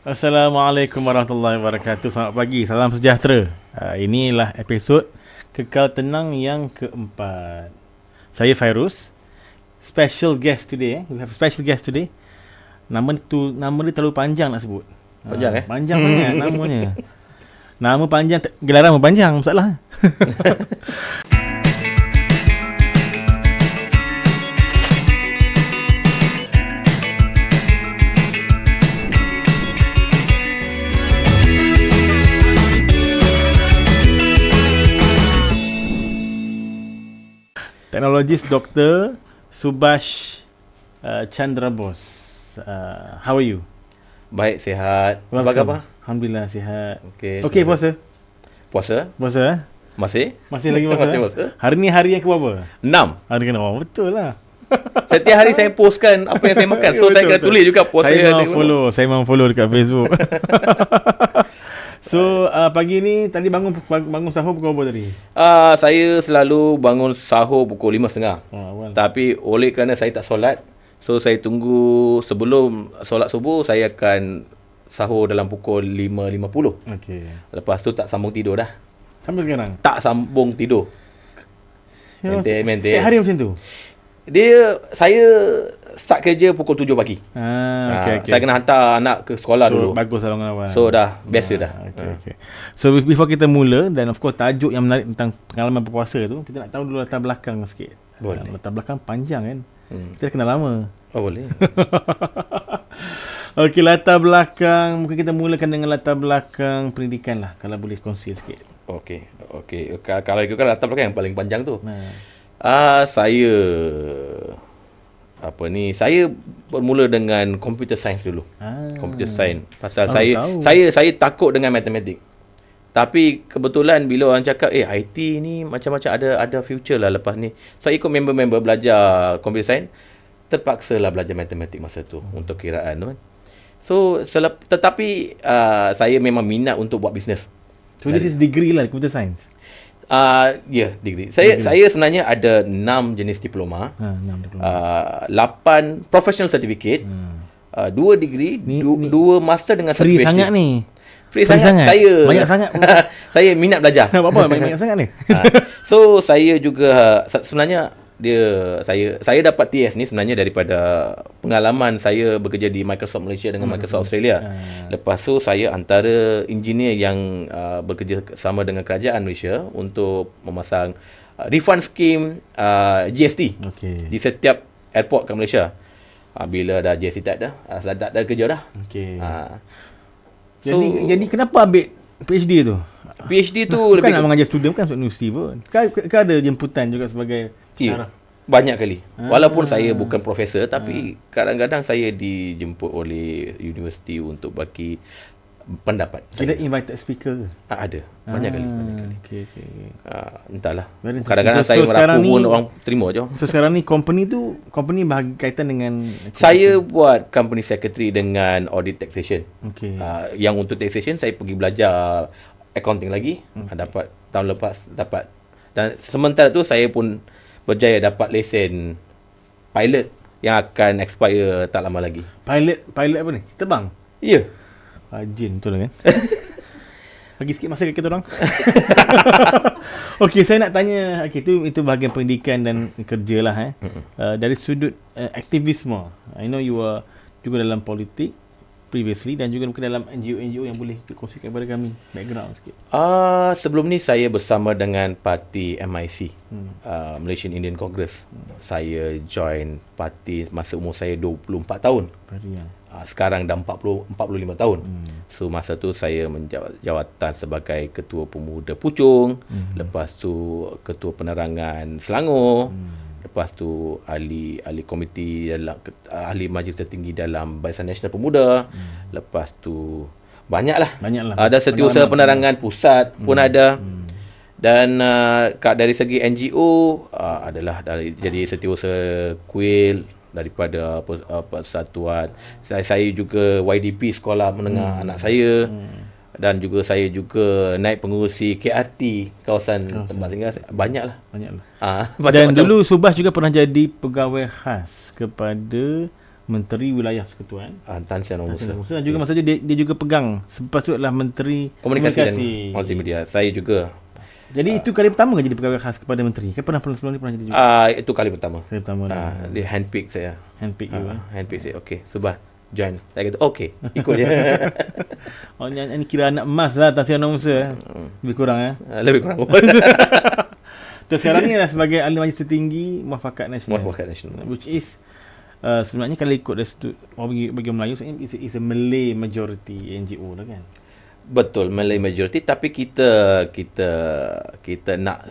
Assalamualaikum warahmatullahi wabarakatuh. Selamat pagi, salam sejahtera. Inilah episod Kekal Tenang yang keempat. Saya Fairuz. Special guest today. We have a special guest today. Nama dia terlalu panjang nak sebut. Panjang Panjang sangat namanya. Nama panjang, gelaran pun panjang, masalah. Technologist Dr. Subhash Chandra Bose. How are you? Baik, sihat. Apa khabar? Alhamdulillah sihat. Okey, puasa? Puasa? Puasa? Masih lagi puasa? Masih puasa. Hari ni hari yang ke berapa? 6. Hari ke 6. Betul lah. Setiap hari saya postkan apa yang saya makan. So saya kena tulis juga puasa. Saya memang follow dekat Facebook. So pagi ni tadi bangun sahur pukul berapa tadi? Saya selalu bangun sahur pukul 5.30. Awal. Tapi oleh kerana saya tak solat, so saya tunggu sebelum solat subuh, saya akan sahur dalam pukul 5.50. Okey. Lepas tu tak sambung tidur dah. Sampai sekarang? Tak sambung tidur. Maintain. Setiap hari macam tu? Saya start kerja pukul 7 pagi. Okay. Saya kena hantar anak ke sekolah dulu. Bagus salangan awal. So dah biasa dah. Okay. So before kita mula, dan of course tajuk yang menarik tentang pengalaman berpuasa tu, kita nak tahu dulu latar belakang sikit. Boleh. Latar belakang panjang kan. Kita dah kenal lama. Oh, boleh. Okey, latar belakang, mungkin kita mulakan dengan latar belakang pendidikan lah, kalau boleh kongsi sikit. Okey. Kalau itu kan latar belakang yang paling panjang tu. Saya bermula dengan computer science dulu. Computer science. Pasal saya takut dengan matematik. Tapi kebetulan bila orang cakap IT ni macam-macam ada future lah lepas ni. So ikut member-member belajar computer science, terpaksa lah belajar matematik masa tu untuk kiraan tu kan. So tetapi saya memang minat untuk buat bisnes. So this is degree lah, computer science. Degree. Saya sebenarnya ada 6 jenis diploma. 6 diploma. 8 professional certificate. 2 degree, 2 master dengan free PhD. Sangat ni. Free sangat. Banyak sangat. Saya minat belajar. Apa banyak sangat ni? So saya juga sebenarnya saya dapat TS ni sebenarnya daripada pengalaman saya bekerja di Microsoft Malaysia dengan Microsoft Australia. Lepas tu saya antara engineer yang bekerja sama dengan kerajaan Malaysia untuk memasang refund scheme GST di setiap airport kat Malaysia. Bila dah GST tak ada kerja dah. Jadi kenapa ambil PhD tu? PhD tu bukan nak mengajar student, bukan masuk universiti pun. Kan ada jemputan juga sebagai pensyarah. Banyak kali. Walaupun saya bukan profesor, tapi kadang-kadang saya dijemput oleh universiti untuk bagi pendapat. Kira invited speaker ke? Ada. Banyak kali. Okay. Entahlah. Kadang-kadang saya merapu pun orang terima je. So sekarang ni company berkaitan dengan saya buat company secretary dengan audit taxation. Yang untuk taxation saya pergi belajar accounting lagi. Dapat tahun lepas dapat. Dan sementara tu saya pun berjaya dapat lesen pilot yang akan expire tak lama lagi. Pilot apa ni? Terbang? Ya. Rajin betul kan? Bagi sikit masa kat kita orang. Okey, saya nak tanya, itu bahagian pendidikan dan kerja lah dari sudut aktivisme. I know you are juga dalam politik previously dan juga mungkin dalam NGO yang boleh kongsikan kepada kami background sikit. Sebelum ni saya bersama dengan parti MIC, Malaysian Indian Congress. Saya join parti masa umur saya 24 tahun. Sekarang dah 45 tahun. So masa tu saya menjawat jawatan sebagai Ketua Pemuda Puchong, lepas tu Ketua Penerangan Selangor, lepas tu ahli komiti dalam ahli majlis tertinggi dalam Barisan Nasional Pemuda, lepas tu banyaklah. Ada Setiausaha Penerangan Pusat pun ada. Dan dari segi NGO adalah jadi Setiausaha Kuil daripada persatuan. Saya juga YDP sekolah menengah anak saya. Dan juga saya juga naik pengurusi KRT kawasan tempat tinggal. Banyaklah. Dan dulu Subhash juga pernah jadi pegawai khas kepada Menteri Wilayah Persekutuan Tan Sri Anwar Musa. dan juga masa tu dia juga pegang sepatutnya Menteri Komunikasi dan Multimedia. Saya juga. Jadi itu kali pertama ke jadi pegawai khas kepada menteri? Kan pernah sebelum ni pernah jadi juga? Itu kali pertama. Kali pertama Dia handpick saya. handpick you. Handpick saya. Okey, Subah join. Saya kata okey, ikut je. Oh ni kira anak emas lah Tan Sri Anwar Musa. Lebih kurang Lebih kurang. Terus sekarang ni adalah sebagai ahli majlis tertinggi Muafakat Nasional. Muafakat Nasional. Which is sebenarnya kalau ikut bagi Melayu sebenarnya is a Malay majority NGO lah kan. Betul, Malay majority, tapi kita nak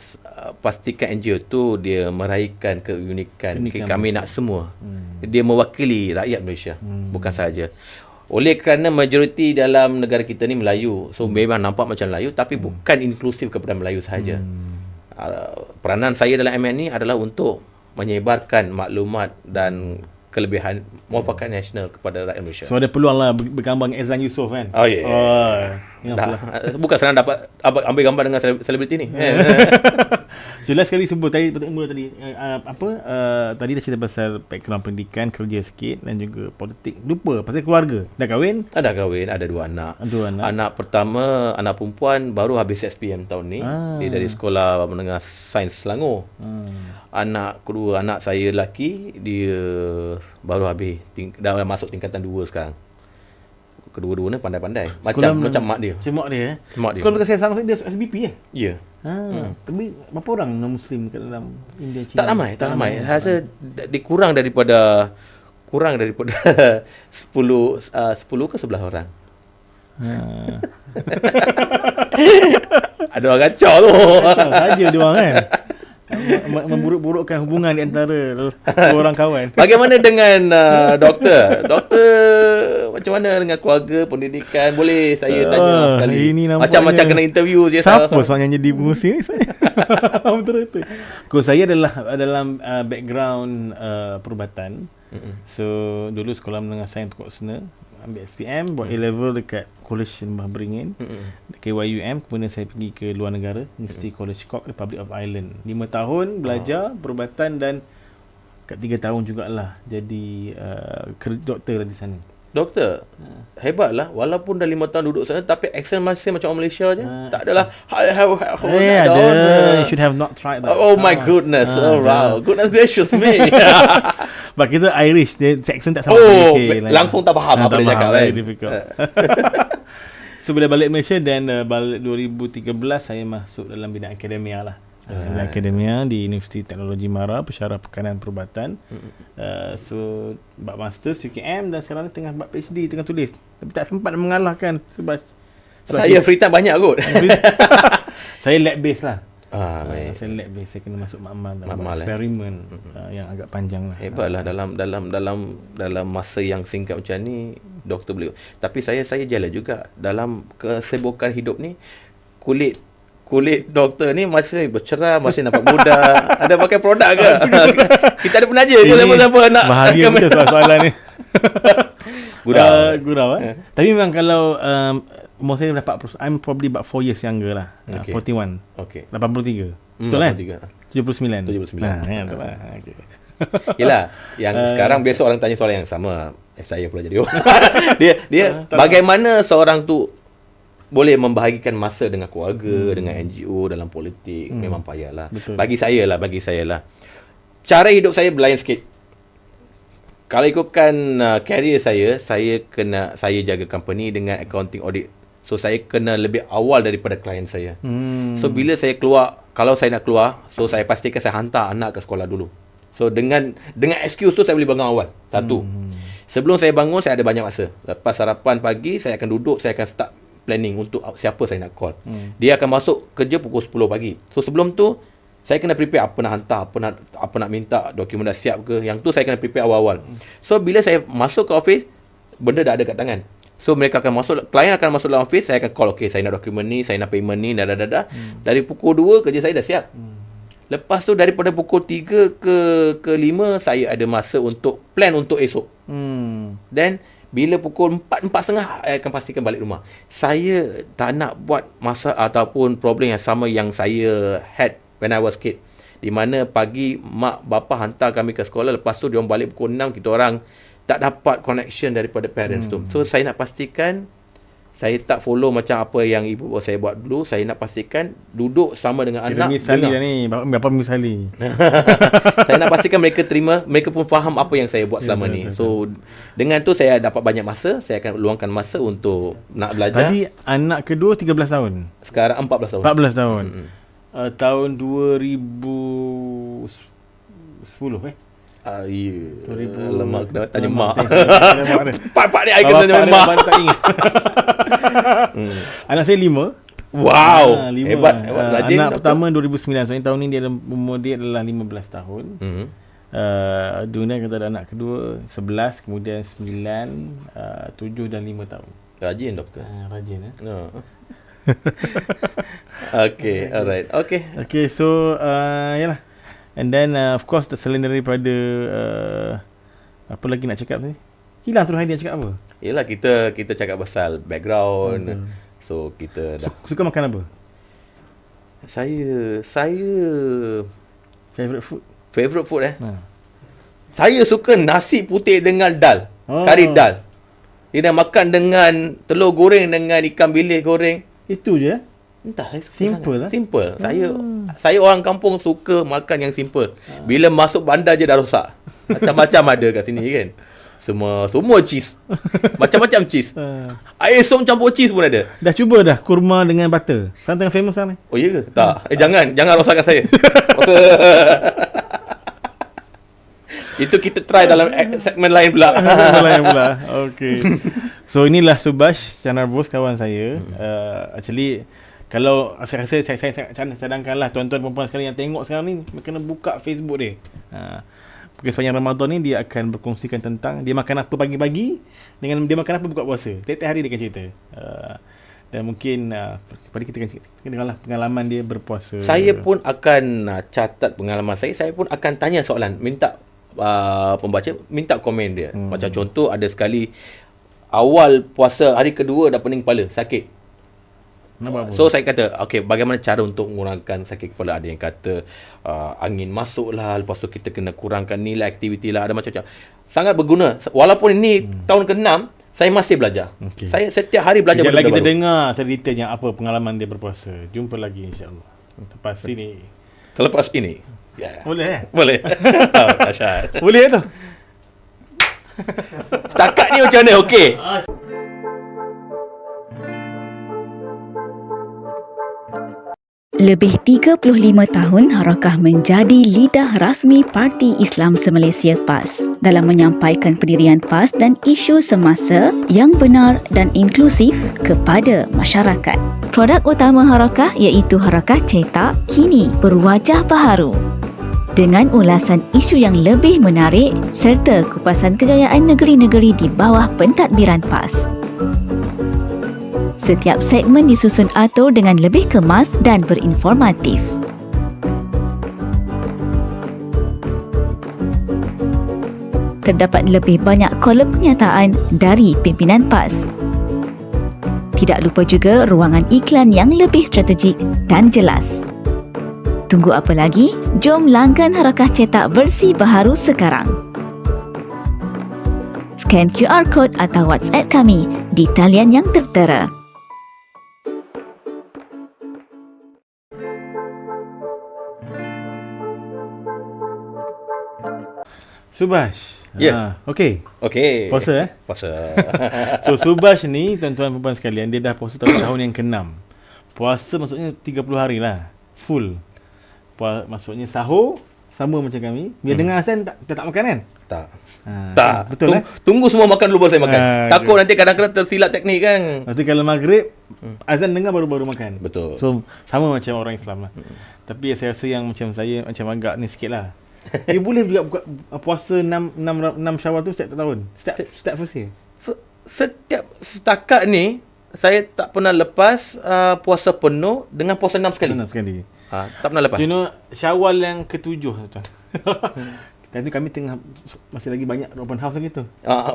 pastikan NGO tu dia meraihkan keunikan. Kami nak semua. Dia mewakili rakyat Malaysia, bukan sahaja. Oleh kerana majoriti dalam negara kita ni Melayu, so memang nampak macam Melayu, tapi bukan inklusif kepada Melayu sahaja. Peranan saya dalam MN ni adalah untuk menyebarkan maklumat dan kelebihan Muafakat Nasional kepada rakyat Malaysia. So ada peluang lah bergambar dengan Ezlan Yusof kan? Oh ya. Bukan senang dapat ambil gambar dengan selebriti ni. Jelas sekali sebut tadi tadi dah cerita pasal background pendidikan, kerja sikit dan juga politik. Lupa pasal keluarga. Dah kahwin? Dah kahwin, ada dua anak. Anak pertama, anak perempuan baru habis SPM tahun ni. Dia dari Sekolah Menengah Sains Selangor. Anak kedua, anak saya lelaki, dia baru habis dah masuk tingkatan 2 sekarang. Kedua-dua ni pandai-pandai. Macam mak dia. Macam mak dia. Mak dia. Sekolah Menengah Sains Selangor dia SBP Ya. Tapi berapa orang non-Muslim kat dalam India Cina? Tak ramai. Rasa kurang daripada 10 ke 11 orang. Ada orang kacau tu. Saja dia orang kan. Memburuk-burukkan hubungan di antara orang kawan. Bagaimana dengan doktor? Doktor macam mana dengan keluarga, pendidikan? Boleh saya tanya sekali? Macam kena interview je. Siapa sebenarnya jadi pengurusi ni saya? Betul-betul. Saya adalah dalam background perubatan. So dulu Sekolah Menengah Sains Pokok Sena, ambil SPM, buat A-level dekat College Lembah Beringin, KYUM. Kemudian saya pergi ke luar negara, University College Cork, Republic of Ireland. 5 tahun belajar perubatan dan kat 3 tahun jugalah jadi doktor di sana. Doktor? Hebatlah. Walaupun dah 5 tahun duduk sana, tapi accent masih macam orang Malaysia je. Tak adalah you should have not tried that. Oh my goodness. Wow. Goodness gracious me. But kita Irish, dia accent tak sama. Langsung tak faham apa dia cakap kan. So bila balik Malaysia dan balik 2013 saya masuk dalam bidang akademia lah. Akademia di Universiti Teknologi Mara, Pensyarah Pekanan Perubatan. So buat masters UKM dan sekarang tengah buat PhD, tengah tulis. Tapi tak sempat mengalahkan sebab saya free time banyak kot. Saya lab base lah. Saya lab base, saya kena masuk makmal dan buat eksperimen yang agak panjang lah. Hebatlah dalam masa yang singkat macam ni doktor boleh. Tapi saya jela juga dalam kesibukan hidup ni. Kulit doktor ni masih bercerah, masih nampak muda. Ada pakai produk ke? Kita ada penaja ke siapa-siapa nak? Bahagia betul soalan ni. Gurau Tapi memang kalau umur saya dah 40, I'm probably about 4 years younger lah. 41. 83. Betul kan? 79. Betul lah. Yelah, yang sekarang biasa orang tanya soalan yang sama. Saya pula jadi dia bagaimana seorang tu boleh membahagikan masa dengan keluarga, dengan NGO, dalam politik. Memang payahlah. Bagi saya lah. Cara hidup saya berlain sikit. Kalau ikutkan career saya jaga company dengan accounting audit. So saya kena lebih awal daripada klien saya. So bila saya keluar, kalau saya nak keluar, so saya pastikan saya hantar anak ke sekolah dulu. So dengan excuse tu saya boleh bangun awal. Satu. Sebelum saya bangun, saya ada banyak masa. Lepas sarapan pagi, saya akan duduk, saya akan start planning untuk siapa saya nak call. Dia akan masuk kerja pukul 10 pagi. So sebelum tu saya kena prepare apa nak hantar, apa nak minta, dokumen dah siap ke. Yang tu saya kena prepare awal-awal. So bila saya masuk ke office, benda dah ada kat tangan. So mereka akan masuk, klien akan masuk dalam office, saya akan call, okay, saya nak dokumen ni, saya nak payment ni, dah. Dari pukul 2 kerja saya dah siap. Lepas tu daripada pukul 3 ke 5 saya ada masa untuk plan untuk esok. Then bila pukul 4.30 saya akan pastikan balik rumah. Saya tak nak buat masa ataupun problem yang sama yang saya had when I was kid. Di mana pagi mak bapa hantar kami ke sekolah, lepas tu dia orang balik pukul 6, kita orang tak dapat connection daripada parents tu. So saya nak pastikan saya tak follow macam apa yang ibu bapa saya buat dulu. Saya nak pastikan duduk sama dengan Kira anak. misali dah ni. Berapa misali? Saya nak pastikan mereka terima, mereka pun faham apa yang saya buat selama ni. So dengan tu saya dapat banyak masa. Saya akan luangkan masa untuk nak belajar. Tadi anak kedua 13 tahun. Sekarang 14 tahun. 14 tahun. Tahun 2010 Ya. 2000. Lemak dah tanya mak. Mak dia. Pak ni I kena tanya mak. Abang tak ingat. Anak saya 5. Wow. 5. Hebat rajin. Anak pertama 2009. So tahun ni umur dia adalah 15 tahun. Dunia kata ada anak kedua 11, kemudian 9, 7 dan 5 tahun. Rajin doktor. Rajin No. Okay, alright. Okay, so yalah. And then of course selain daripada apa lagi nak cakap ni? Hilang terus idea cakap apa? Yelah kita cakap pasal background. So kita dah Suka makan apa? Saya Favorite food? Saya suka nasi putih dengan dal. Kari dal. Dia dah makan dengan telur goreng dengan ikan bilis goreng. Itu je. Entah, Simple lah. Simple. Saya orang kampung suka makan yang simple. Bila masuk bandar je dah rosak. Macam-macam ada kat sini kan. Semua cheese. Macam-macam cheese. Air som campur cheese pun ada. Dah cuba dah kurma dengan butter. Sekarang tengah famous sekarang ni. Oh ya ke? Tak. Jangan rosakkan saya. Itu kita try dalam segmen lain pula. Okay. So inilah Subhash Chandra Bose, kawan saya. Actually kalau saya rasa saya cadangkanlah tuan-tuan perempuan sekalian yang tengok sekarang ni kena buka Facebook dia. Porque sepanjang Ramadan ni dia akan berkongsikan tentang dia makan apa pagi-pagi dengan dia makan apa buka puasa. Tiap-tiap hari dia akan cerita. Dan mungkin pada kita dengarlah pengalaman dia berpuasa. Saya pun akan catat pengalaman saya. Saya pun akan tanya soalan, minta pembaca minta komen dia. Macam contoh ada sekali awal puasa hari kedua dah pening kepala, sakit. So saya kata, okay, bagaimana cara untuk mengurangkan sakit kepala? Ada yang kata angin masuk lah, lepas tu kita kena kurangkan nilai aktiviti lah, ada macam-macam. Sangat berguna. Walaupun ini tahun ke-6, saya masih belajar. Saya setiap hari belajar benda lagi baru. Kita dengar ceritanya apa pengalaman dia berpuasa. Jumpa lagi insya-Allah. Selepas ini. Yeah. Boleh Boleh. Dahsyat. Boleh tu. Setakat ni macam mana? Okey. Lebih 35 tahun Harakah menjadi lidah rasmi Parti Islam se-Malaysia PAS dalam menyampaikan pendirian PAS dan isu semasa yang benar dan inklusif kepada masyarakat. Produk utama Harakah iaitu Harakah Cetak kini berwajah baharu dengan ulasan isu yang lebih menarik serta kupasan kejayaan negeri-negeri di bawah pentadbiran PAS. Setiap segmen disusun atur dengan lebih kemas dan berinformatif. Terdapat lebih banyak kolom pernyataan dari pimpinan PAS. Tidak lupa juga ruangan iklan yang lebih strategik dan jelas. Tunggu apa lagi? Jom langgan Harakah Cetak versi baharu sekarang. Scan QR Code atau WhatsApp kami di talian yang tertera. Subhash. Ya. Okey. Puasa Puasa. So Subhash ni tuan-tuan dan puan sekalian, dia dah puasa tahun yang ke-6. Puasa maksudnya 30 hari lah. Full. Maksudnya sahur sama macam kami. Bila dengar azan tak makan kan? Tak. Tak. Betul Tunggu semua makan dulu baru saya makan. Takut nanti kadang-kadang tersilap teknik kan. Nanti kalau maghrib azan dengar baru makan. Betul. So sama macam orang Islam lah. Tapi saya rasa yang macam saya macam agak ni sikit lah. Dia boleh juga buka puasa 6 Syawal tu setiap tahun. Setiap first year. Setakat ni saya tak pernah lepas puasa penuh dengan puasa 6 sekali. 6 sekali. Tak pernah lepas. You know, Syawal yang ke-7 tuan. Tadi kami tengah masih lagi banyak open house lagi tu.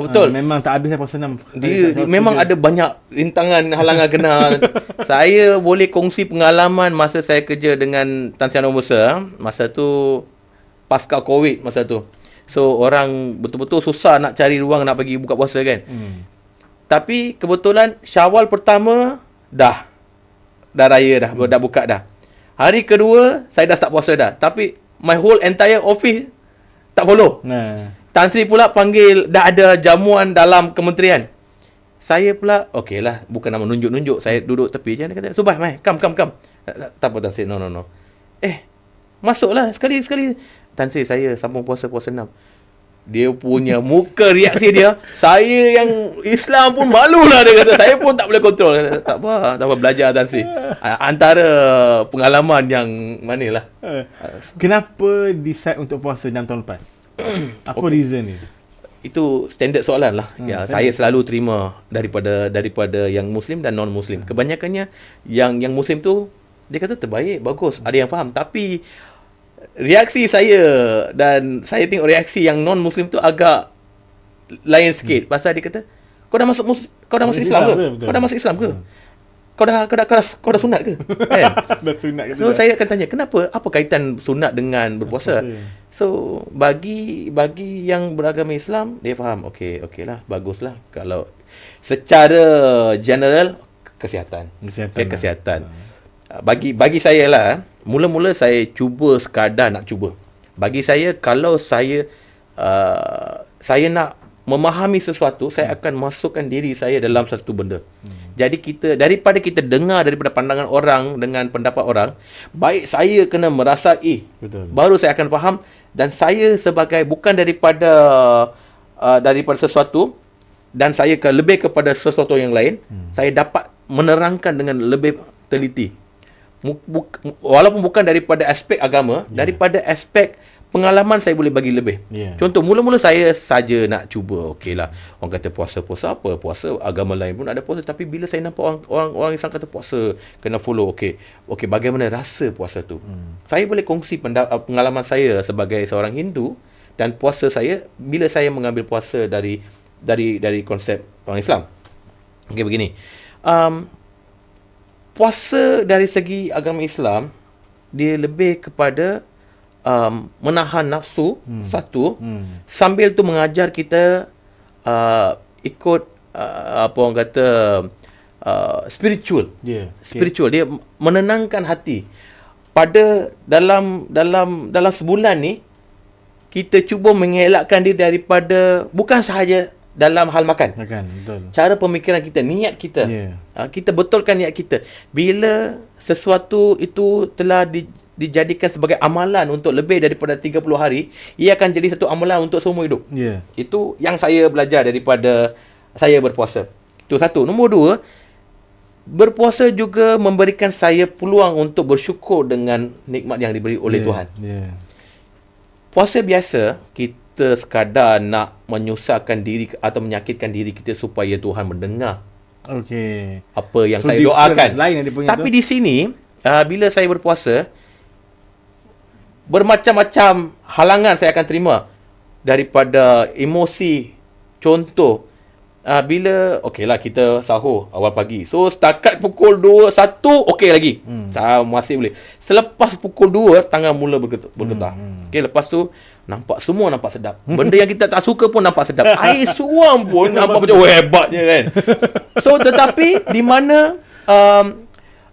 Betul. Memang tak habis puasa 6. Dia memang ada banyak rintangan, halangan kena. Saya boleh kongsi pengalaman masa saya kerja dengan Tan Sri Musa. Masa tu pasca Covid masa tu. So orang betul-betul susah nak cari ruang nak pergi buka puasa kan. Tapi kebetulan Syawal pertama dah raya dah, dah buka dah. Hari kedua saya dah start puasa dah. Tapi my whole entire office tak follow. Tan Sri pula panggil dah ada jamuan dalam kementerian. Saya pula okeylah, bukan nak menunjuk-nunjuk. Saya duduk tepi je, dia kata, "Subah, mai, come. Tak apa Tan Sri, no. Masuklah sekali. Tan Sri, saya sambung puasa 6. Dia punya muka reaksi dia, saya yang Islam pun malulah, dia kata. Saya pun tak boleh kontrol. Kata, tak apa belajar Tan Sri. Antara pengalaman yang manilah. Kenapa decide untuk puasa 6 tahun lepas? Apa reason ni? Itu standard soalan lah. Saya selalu terima daripada yang Muslim dan non-Muslim. Kebanyakannya yang Muslim tu dia kata terbaik, bagus, ada yang faham. Tapi reaksi saya dan saya tengok reaksi yang non-Muslim tu agak lain sikit. Pasal dia kata, kau dah masuk Islam ke? Kau dah masuk Islam ke? Kau dah sunat ke? Kan? Dah sunat ke? So saya akan tanya, kenapa? Apa kaitan sunat dengan berpuasa? So bagi yang beragama Islam, dia faham, okeylah, baguslah. Kalau secara general kesihatan. Bagi saya lah, mula-mula saya cuba sekadar nak cuba. Bagi saya, kalau saya nak memahami sesuatu, saya akan masukkan diri saya dalam satu benda. Jadi daripada kita dengar daripada pandangan orang dengan pendapat orang, baik saya kena merasai, baru saya akan faham. Dan saya sebagai bukan daripada sesuatu, dan saya lebih kepada sesuatu yang lain, saya dapat menerangkan dengan lebih teliti. Walaupun bukan daripada aspek agama, daripada aspek pengalaman saya boleh bagi lebih. Contoh, mula-mula saya saja nak cuba, okeylah, orang kata puasa apa? Puasa agama lain pun ada puasa. Tapi bila saya nampak orang Islam kata puasa kena follow, okey, bagaimana rasa puasa tu? Saya boleh kongsi pengalaman saya sebagai seorang Hindu dan puasa saya bila saya mengambil puasa dari konsep orang Islam. Okey, begini. Puasa dari segi agama Islam, dia lebih kepada menahan nafsu sambil tu mengajar kita ikut apa orang kata spiritual. Spiritual, dia menenangkan hati. Pada dalam sebulan ni kita cuba mengelakkan diri daripada bukan sahaja dalam hal makan. Betul. Cara pemikiran kita, niat kita. Kita betulkan niat kita. Bila sesuatu itu telah dijadikan sebagai amalan untuk lebih daripada 30 hari, ia akan jadi satu amalan untuk seumur hidup. Itu yang saya belajar daripada saya berpuasa. Itu satu. Nombor dua, berpuasa juga memberikan saya peluang untuk bersyukur dengan nikmat yang diberi oleh Tuhan. Puasa biasa, kita sekadar nak menyusahkan diri atau menyakitkan diri kita supaya Tuhan mendengar apa yang saya doakan. Tapi di sini, bila saya berpuasa, bermacam-macam halangan saya akan terima daripada emosi. Contoh, bila okeylah kita sahur awal pagi, so setakat pukul 2, 1 okey lagi, masih boleh. Selepas pukul 2 tangan mula bergetar. Okey, lepas tu semua nampak sedap. Benda yang kita tak suka pun nampak sedap. Air suam pun nampak macam hebatnya kan. So tetapi di mana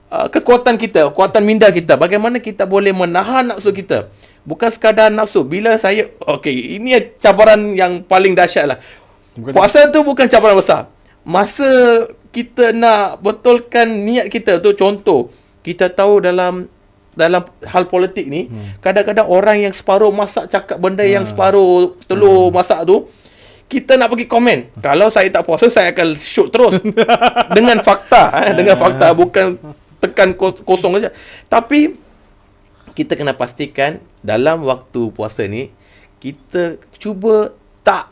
kekuatan kita, kekuatan minda kita, bagaimana kita boleh menahan nafsu kita. Bukan sekadar nafsu. Bila saya, ini cabaran yang paling dahsyat lah. Puasa tu bukan cabaran besar. Masa kita nak betulkan niat kita tu, contoh, kita tahu dalam hal politik ni, kadang-kadang orang yang separuh masak cakap benda yang separuh telur masak tu, kita nak pergi komen. Kalau saya tak puasa, saya akan shoot terus. Dengan fakta. Dengan fakta, bukan tekan kosong saja. Tapi kita kena pastikan dalam waktu puasa ni kita cuba tak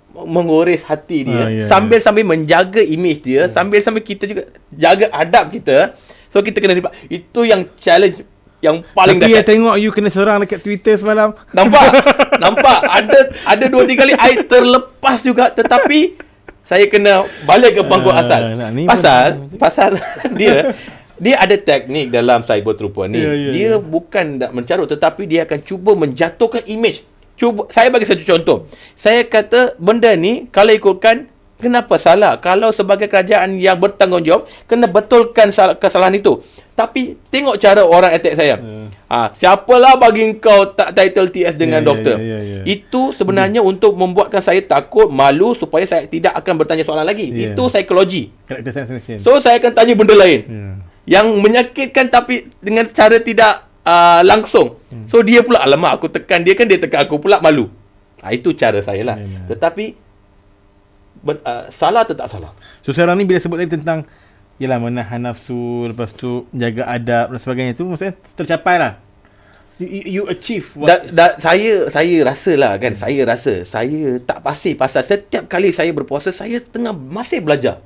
mengores hati dia, sambil menjaga image dia, sambil kita juga jaga adab kita. So kita kena ribat. Itu yang challenge yang paling dahsyat. Tapi tengok you kena serang dekat Twitter semalam. Nampak ada 2-3 kali I terlepas juga, tetapi saya kena balik ke panggung asal. Pasal dia ada teknik dalam cyber trooper ni. Dia bukan nak mencarut, tetapi dia akan cuba menjatuhkan image Saya bagi satu contoh. Saya kata benda ni kalau ikutkan, kenapa salah? Kalau sebagai kerajaan yang bertanggungjawab, kena betulkan kesalahan itu. Tapi tengok cara orang attack saya. Siapalah bagi kau tak title TS dengan doktor? Itu sebenarnya untuk membuatkan saya takut, malu supaya saya tidak akan bertanya soalan lagi. Itu psikologi. So saya akan tanya benda lain. Yang menyakitkan tapi dengan cara tidak langsung. So dia pula, alamak aku tekan dia, kan dia tekan aku pula, malu. Itu cara saya lah. Tetapi salah atau tak salah? So sekarang ni bila sebut tadi tentang yalah menahan nafsu, lepas tu jaga adab dan sebagainya, tu maksudnya tercapai lah. You achieve what saya rasa lah kan, saya rasa saya tak pasti pasal setiap kali saya berpuasa, saya masih belajar.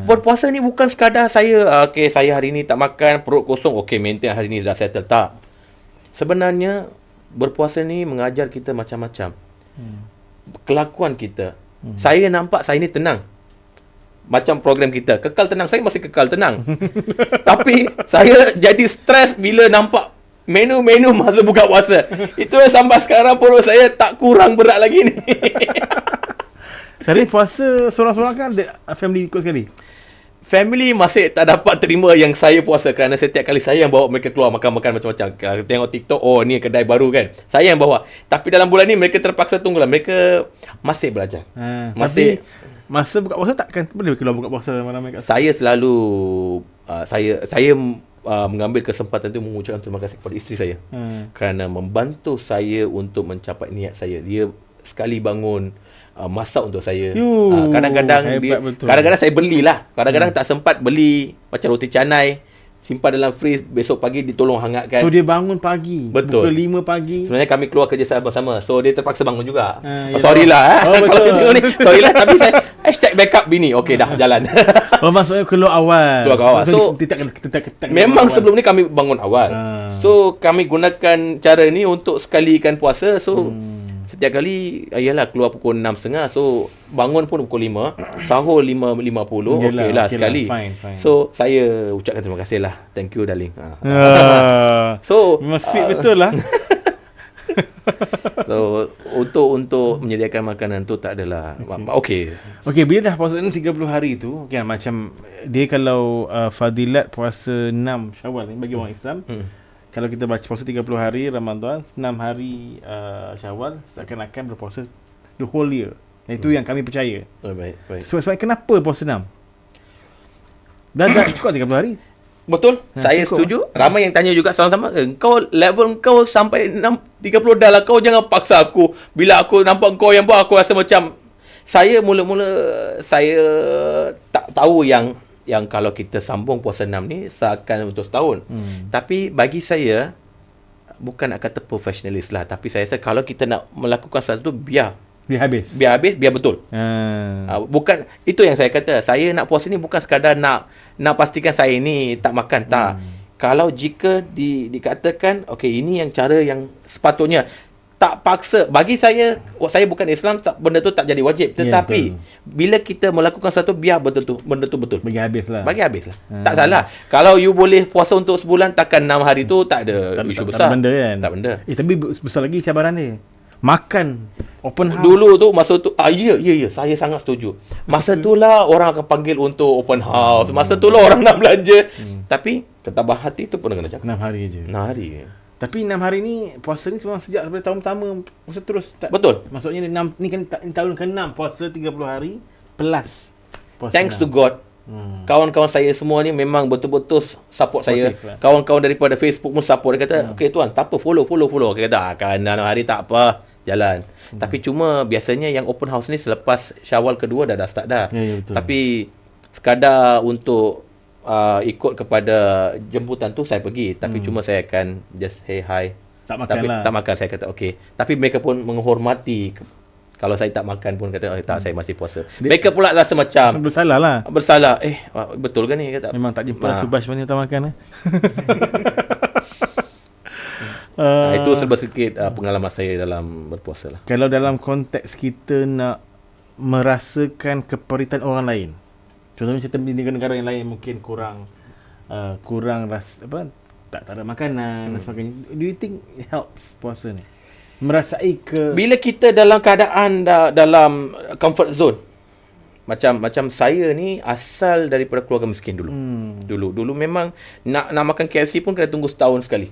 Berpuasa ni bukan sekadar saya okay, saya hari ni tak makan, perut kosong, okay, maintain hari ni dah settle. Tak. Sebenarnya berpuasa ni mengajar kita macam-macam. Kelakuan kita. Saya nampak saya ni tenang. Macam program kita, kekal tenang, saya masih kekal tenang. Tapi saya jadi stres bila nampak menu-menu masa buka puasa. Itu sampai sekarang perut saya tak kurang berat lagi ni. Hari puasa seorang-seorang kan ada family ikut sekali? Family masih tak dapat terima yang saya puasa, kerana setiap kali saya yang bawa mereka keluar makan-makan macam-macam. Tengok TikTok, oh ni kedai baru kan, saya yang bawa. Tapi dalam bulan ni mereka terpaksa tunggulah. Mereka masih belajar. Masih. Tapi masa buka puasa takkan boleh keluar buka puasa ramai-ramai kat saya selalu saya mengambil kesempatan itu mengucapkan terima kasih kepada isteri saya kerana membantu saya untuk mencapai niat saya. Dia sekali bangun masak untuk saya. Kadang-kadang kadang-kadang saya belilah. Kadang-kadang tak sempat beli, macam roti canai, simpan dalam fridge, besok pagi ditolong hangatkan. So dia bangun pagi. Betul. Pukul 5 pagi. Sebenarnya kami keluar kerja sama-sama, so dia terpaksa bangun juga. Ya, Sorry lah kalau betul. dia tengok ni. Sorry lah, tapi saya #backup bini. Okey dah jalan. Maksudnya keluar awal. Keluar awal. So kita memang sebelum ni kami bangun awal. So kami gunakan cara ni untuk sekalikan puasa. So setiap kali ialah keluar pukul 6.30, so bangun pun pukul 5, sahur 5.50. Okey lah sekali. Fine. So saya ucapkan terima kasih lah. Thank you darling. So memang sweet betul lah. So untuk menyediakan makanan tu tak adalah okey. Bila dah puasa ni 30 hari tu, okay, macam dia kalau fadilat puasa 6 Syawal ni bagi orang Islam. Kalau kita baca puasa 30 hari Ramadan, 6 hari Syawal, seakan-akan berpuasa the whole year. Itu yang kami percaya. Baik. Sebab kenapa puasa 6? Dah cukup 30 hari. Betul, saya cukup. Setuju. Ramai yang tanya juga sama-sama, kau level kau sampai 30 dah lah, kau jangan paksa aku. Bila aku nampak kau yang buat, aku rasa macam saya mula-mula saya tak tahu yang kalau kita sambung puasa 6 ni seakan untuk setahun. Tapi bagi saya, bukan nak kata profesionalis lah, tapi saya rasa kalau kita nak melakukan sesuatu, biar habis, biar betul. Bukan, itu yang saya kata, saya nak puasa ni bukan sekadar nak pastikan saya ni tak makan, tak. Kalau jika dikatakan okey, ini yang cara yang sepatutnya, tak paksa. Bagi saya bukan Islam, benda tu tak jadi wajib. Tetapi bila kita melakukan sesuatu, biar benda tu betul. Bagi habis lah. Tak salah. Kalau you boleh puasa untuk sebulan, takkan 6 hari tu tak ada isu besar. Tak benda kan. Tak benda. Tapi besar lagi cabaran dia. Makan open house. Dulu tu masa tu ya, saya sangat setuju. Masa tu lah orang akan panggil untuk open house. Masa tu lah orang nak belanja. Tapi ketabah hati tu pun kena jaga. 6 hari je. 6 hari. Tapi 6 hari ni puasa ni memang sejak daripada tahun pertama puasa terus tak. Betul. Maksudnya ni kan tahun ke-6 puasa 30 hari plus puasa. Thanks 6. To God. Kawan-kawan saya semua ni memang betul-betul support saya. Kawan-kawan daripada Facebook pun support. Dia kata, okey tuan, tak apa, follow. Dia kata, kan 6 hari tak apa, jalan. Tapi cuma biasanya yang open house ni selepas Syawal kedua dah start dah. Ya, tapi sekadar untuk ikut kepada jemputan tu saya pergi, tapi cuma saya akan just hey hi, tak makan tapi lah. tak makan. Saya kata okey, tapi mereka pun menghormati kalau saya tak makan pun, kata tak, saya masih puasa. Mereka pula rasa macam bersalah. Betul ke ni, kata memang tak jumpa Subhash banyak tak makan. Itu serba sedikit pengalaman saya dalam berpuasa lah. Kalau dalam konteks kita nak merasakan keperitan orang lain, contohnya kita di negara-negara yang lain mungkin kurang tak ada makanan dan sebagainya. Do you think it helps puasa ni? merasai bila kita dalam keadaan dalam comfort zone. Macam saya ni asal daripada keluarga miskin dulu. Dulu memang nak makan KFC pun kena tunggu setahun sekali.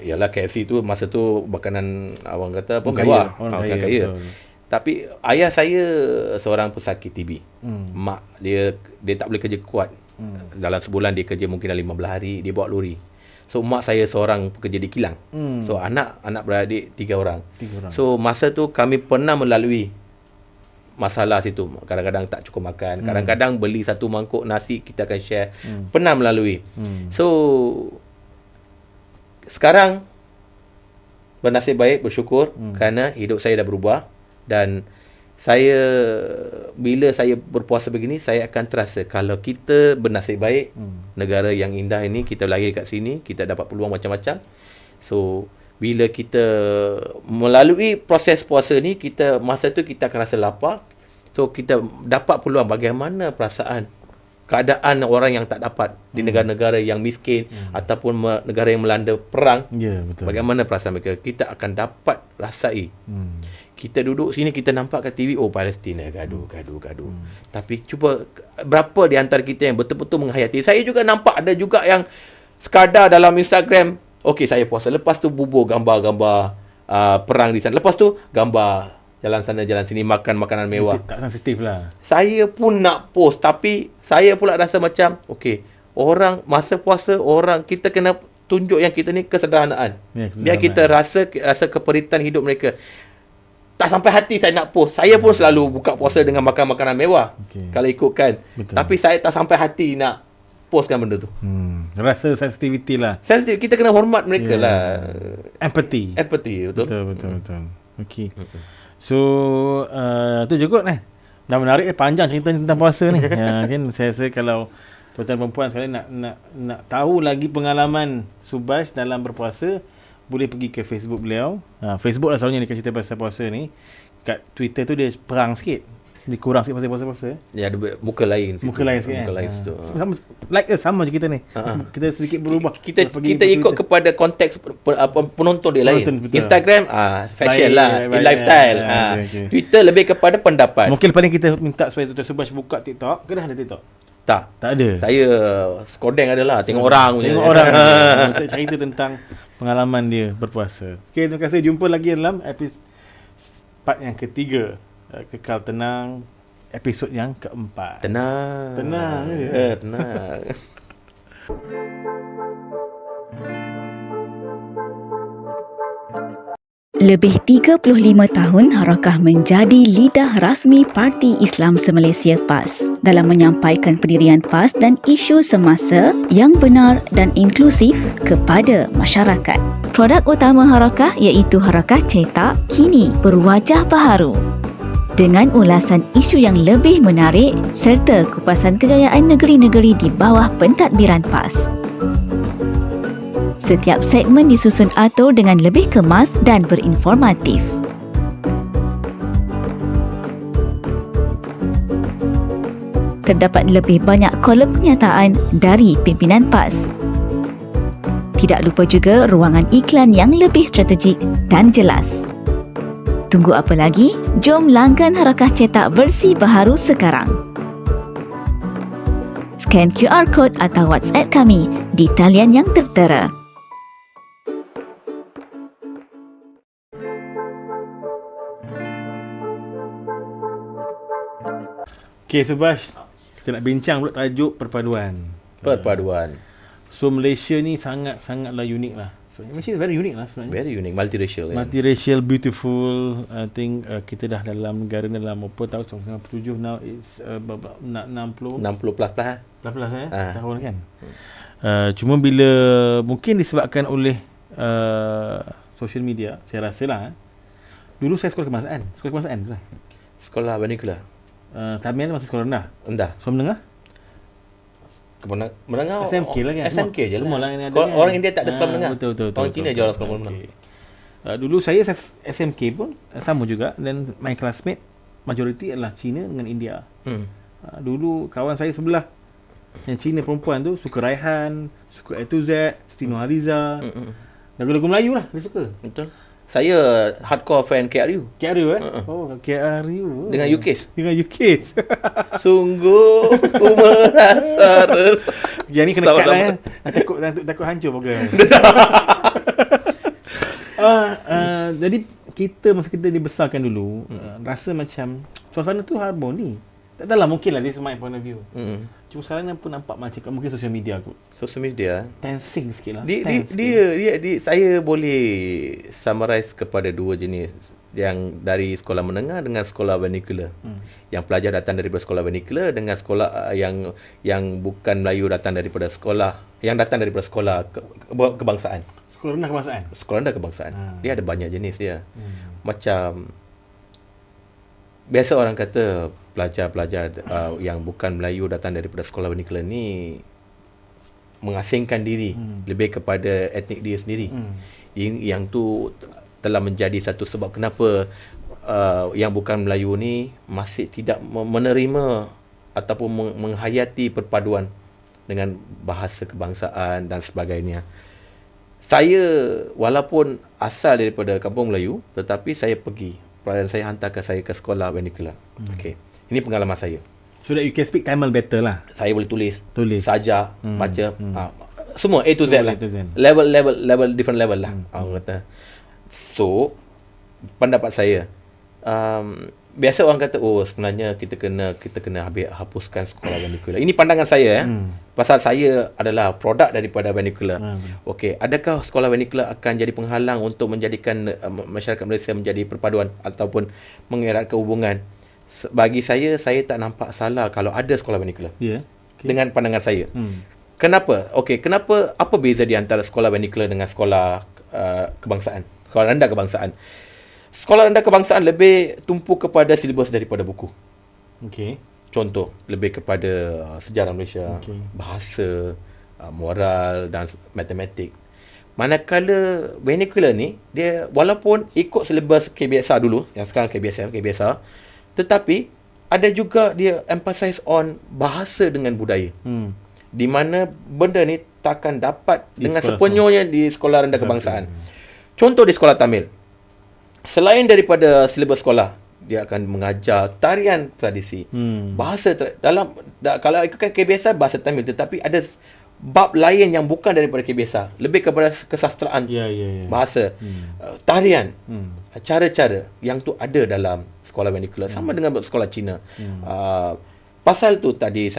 Yalah KFC tu masa tu makanan orang kata apa mewah, orang kaya. Tapi ayah saya seorang pesakit TB. Mak dia tak boleh kerja kuat. Dalam sebulan dia kerja mungkin dah 15 hari, dia bawa lori. So mak saya seorang pekerja di kilang. So anak beradik 3 orang. So masa tu kami pernah melalui masalah situ. Kadang-kadang tak cukup makan, kadang-kadang beli satu mangkuk nasi kita akan share. Pernah melalui. So sekarang bernasib baik, bersyukur kerana hidup saya dah berubah. Dan saya, bila saya berpuasa begini, saya akan terasa kalau kita bernasib baik, negara yang indah ini, kita lahir kat sini, kita dapat peluang macam-macam. So bila kita melalui proses puasa ni, masa tu kita akan rasa lapar. So kita dapat peluang bagaimana perasaan keadaan orang yang tak dapat di negara-negara yang miskin ataupun negara yang melanda perang. Betul. Bagaimana perasaan mereka, kita akan dapat rasai. Kita duduk sini, kita nampak kat TV, Palestin gaduh. Tapi cuba berapa di antara kita yang betul-betul menghayati. Saya juga nampak ada juga yang sekadar dalam Instagram, okey saya puasa, lepas tu bubuh gambar-gambar perang di sana, lepas tu gambar jalan sana jalan sini makan makanan mewah. Tak sensitif lah. Saya pun nak post, tapi saya pula rasa macam okey, orang masa puasa, orang kita kena tunjuk yang kita ni kesederhanaan. Biar kita rasa keperitan hidup mereka. Tak sampai hati saya nak post. Saya pun selalu buka puasa dengan makan makanan mewah. Kalau ikutkan. Betul. Tapi saya tak sampai hati nak postkan benda tu. Rasa sensitivity lah. Sensitif. Kita kena hormat mereka lah. Empathy, betul. Betul. Okey. So tu je kot dah menarik panjang cerita tentang puasa ni. Kan saya rasa kalau tuan-tuan perempuan sekalian nak tahu lagi pengalaman Subhash dalam berpuasa, boleh pergi ke Facebook beliau. Facebook lah selalunya dia cerita pasal puasa ni. Kat Twitter tu dia perang sikit. Dia kurang sikit pasal puasa-puasa. Ya, ada muka lain situ. Muka lain situ. Sama je kita ni. Kita sedikit berubah. Kita ikut kepada konteks penonton dia lain. Instagram fashion lah, lifestyle. Okay. Twitter lebih kepada pendapat. Mungkin paling kita minta supaya Tuan Subhash buka TikTok. Ke dah ada TikTok? Tak ada. Saya skodeng adalah tengok orang punya. Tengok orang. Untuk cerita tentang pengalaman dia berpuasa. Okey, terima kasih. Jumpa lagi dalam part yang ketiga. Kekal Tenang, episod yang keempat. Tenang je. Tenang. Lebih 35 tahun Harakah menjadi lidah rasmi Parti Islam se-Malaysia PAS dalam menyampaikan pendirian PAS dan isu semasa yang benar dan inklusif kepada masyarakat. Produk utama Harakah iaitu Harakah Cetak kini berwajah baharu dengan ulasan isu yang lebih menarik serta kupasan kejayaan negeri-negeri di bawah pentadbiran PAS. Setiap segmen disusun atur dengan lebih kemas dan berinformatif. Terdapat lebih banyak kolom kenyataan dari pimpinan PAS. Tidak lupa juga ruangan iklan yang lebih strategik dan jelas. Tunggu apa lagi? Jom langgan Harakah Cetak versi baharu sekarang. Scan QR Code atau WhatsApp kami di talian yang tertera. Okey Subhash, kita nak bincang pula tajuk perpaduan. So Malaysia ni sangatlah unik lah. So Malaysia is very unique lah sebenarnya. Very unique, multiracial. Multiracial, beautiful. I think kita dah dalam negara ni dalam berapa tahun? 97 now it's nak 60 plus tahun kan. Cuma bila mungkin disebabkan oleh social media, saya rasa lah. Dulu saya sekolah kebangsaan. Sekolah Vernacular. Tamian masih sekolah rendah. Sekolah menengah? Menengah SMK lah kan. SMK je semua lah. Kan. Orang India tak ada sekolah menengah. Betul. Orang Cina je orang sekolah menengah. Dulu saya SMK pun sama juga, dan my classmate majoriti adalah Cina dengan India. Dulu kawan saya sebelah yang Cina perempuan tu suka Raihan, suka A to Z, Siti Nurhaliza. Lagu-lagu Melayu lah dia suka. Betul. Saya hardcore fan KRU. KRU Oh, KRU. Dengan UKIS. Dengan UKIS. Sungguh ku merasa resah. Yang ni kena cut lah ya. Takut hancur program. Jadi masa kita dibesarkan dulu, rasa macam suasana tu harmoni. Tak tahulah, mungkin lah this is my point of view. Cuma sekarang pun nampak macam mungkin sosial media kot. Sosial media Tensing sikit lah. Saya boleh summarize kepada dua jenis, yang dari sekolah menengah dengan sekolah vernacular. Yang pelajar datang daripada sekolah vernacular dengan sekolah yang bukan Melayu datang daripada sekolah kebangsaan. Sekolah rendah kebangsaan. Sekolah rendah kebangsaan. Dia ada banyak jenis dia. Macam biasa orang kata pelajar-pelajar yang bukan Melayu datang daripada sekolah vernacular ni mengasingkan diri lebih kepada etnik dia sendiri. Yang tu telah menjadi satu sebab kenapa yang bukan Melayu ni masih tidak menerima ataupun menghayati perpaduan dengan bahasa kebangsaan dan sebagainya. Saya walaupun asal daripada kampung Melayu, tetapi saya pergi, pelayan saya hantarkan saya ke sekolah vernacular. Okey. Ini pengalaman saya. So that you can speak Tamil better lah. Saya boleh tulis. Saja, baca, semua A to Z lah. Level different level lah. Orang kata. So, pendapat saya, biasa orang kata sebenarnya kita kena hapuskan sekolah vernacular. Ini pandangan saya pasal saya adalah produk daripada vernacular. Okey, adakah sekolah vernacular akan jadi penghalang untuk menjadikan masyarakat Malaysia menjadi perpaduan ataupun mengeratkan hubungan? Bagi saya tak nampak salah kalau ada sekolah vernacular. Okay. Dengan pandangan saya. Kenapa? Okey, kenapa, apa beza di antara sekolah vernacular dengan sekolah kebangsaan? Sekolah rendah kebangsaan. Sekolah rendah kebangsaan lebih tumpu kepada silibus daripada buku. Okey. Contoh, lebih kepada sejarah Malaysia, bahasa, moral dan matematik. Manakala vernacular ni, dia walaupun ikut silibus KBSR dulu, yang sekarang KBSR, tetapi ada juga dia emphasize on bahasa dengan budaya. Di mana benda ni takkan dapat dengan sepenuhnya di sekolah rendah kebangsaan. Contoh di sekolah Tamil. Selain daripada silibus sekolah, dia akan mengajar tarian tradisi. Bahasa kalau ikutkan KBSR bahasa Tamil, tetapi ada bab lain yang bukan daripada KBSR, lebih kepada kesastraan. Bahasa, tarian, cara-cara yang tu ada dalam sekolah vernacular, sama dengan sekolah Cina. Pasal tu tadi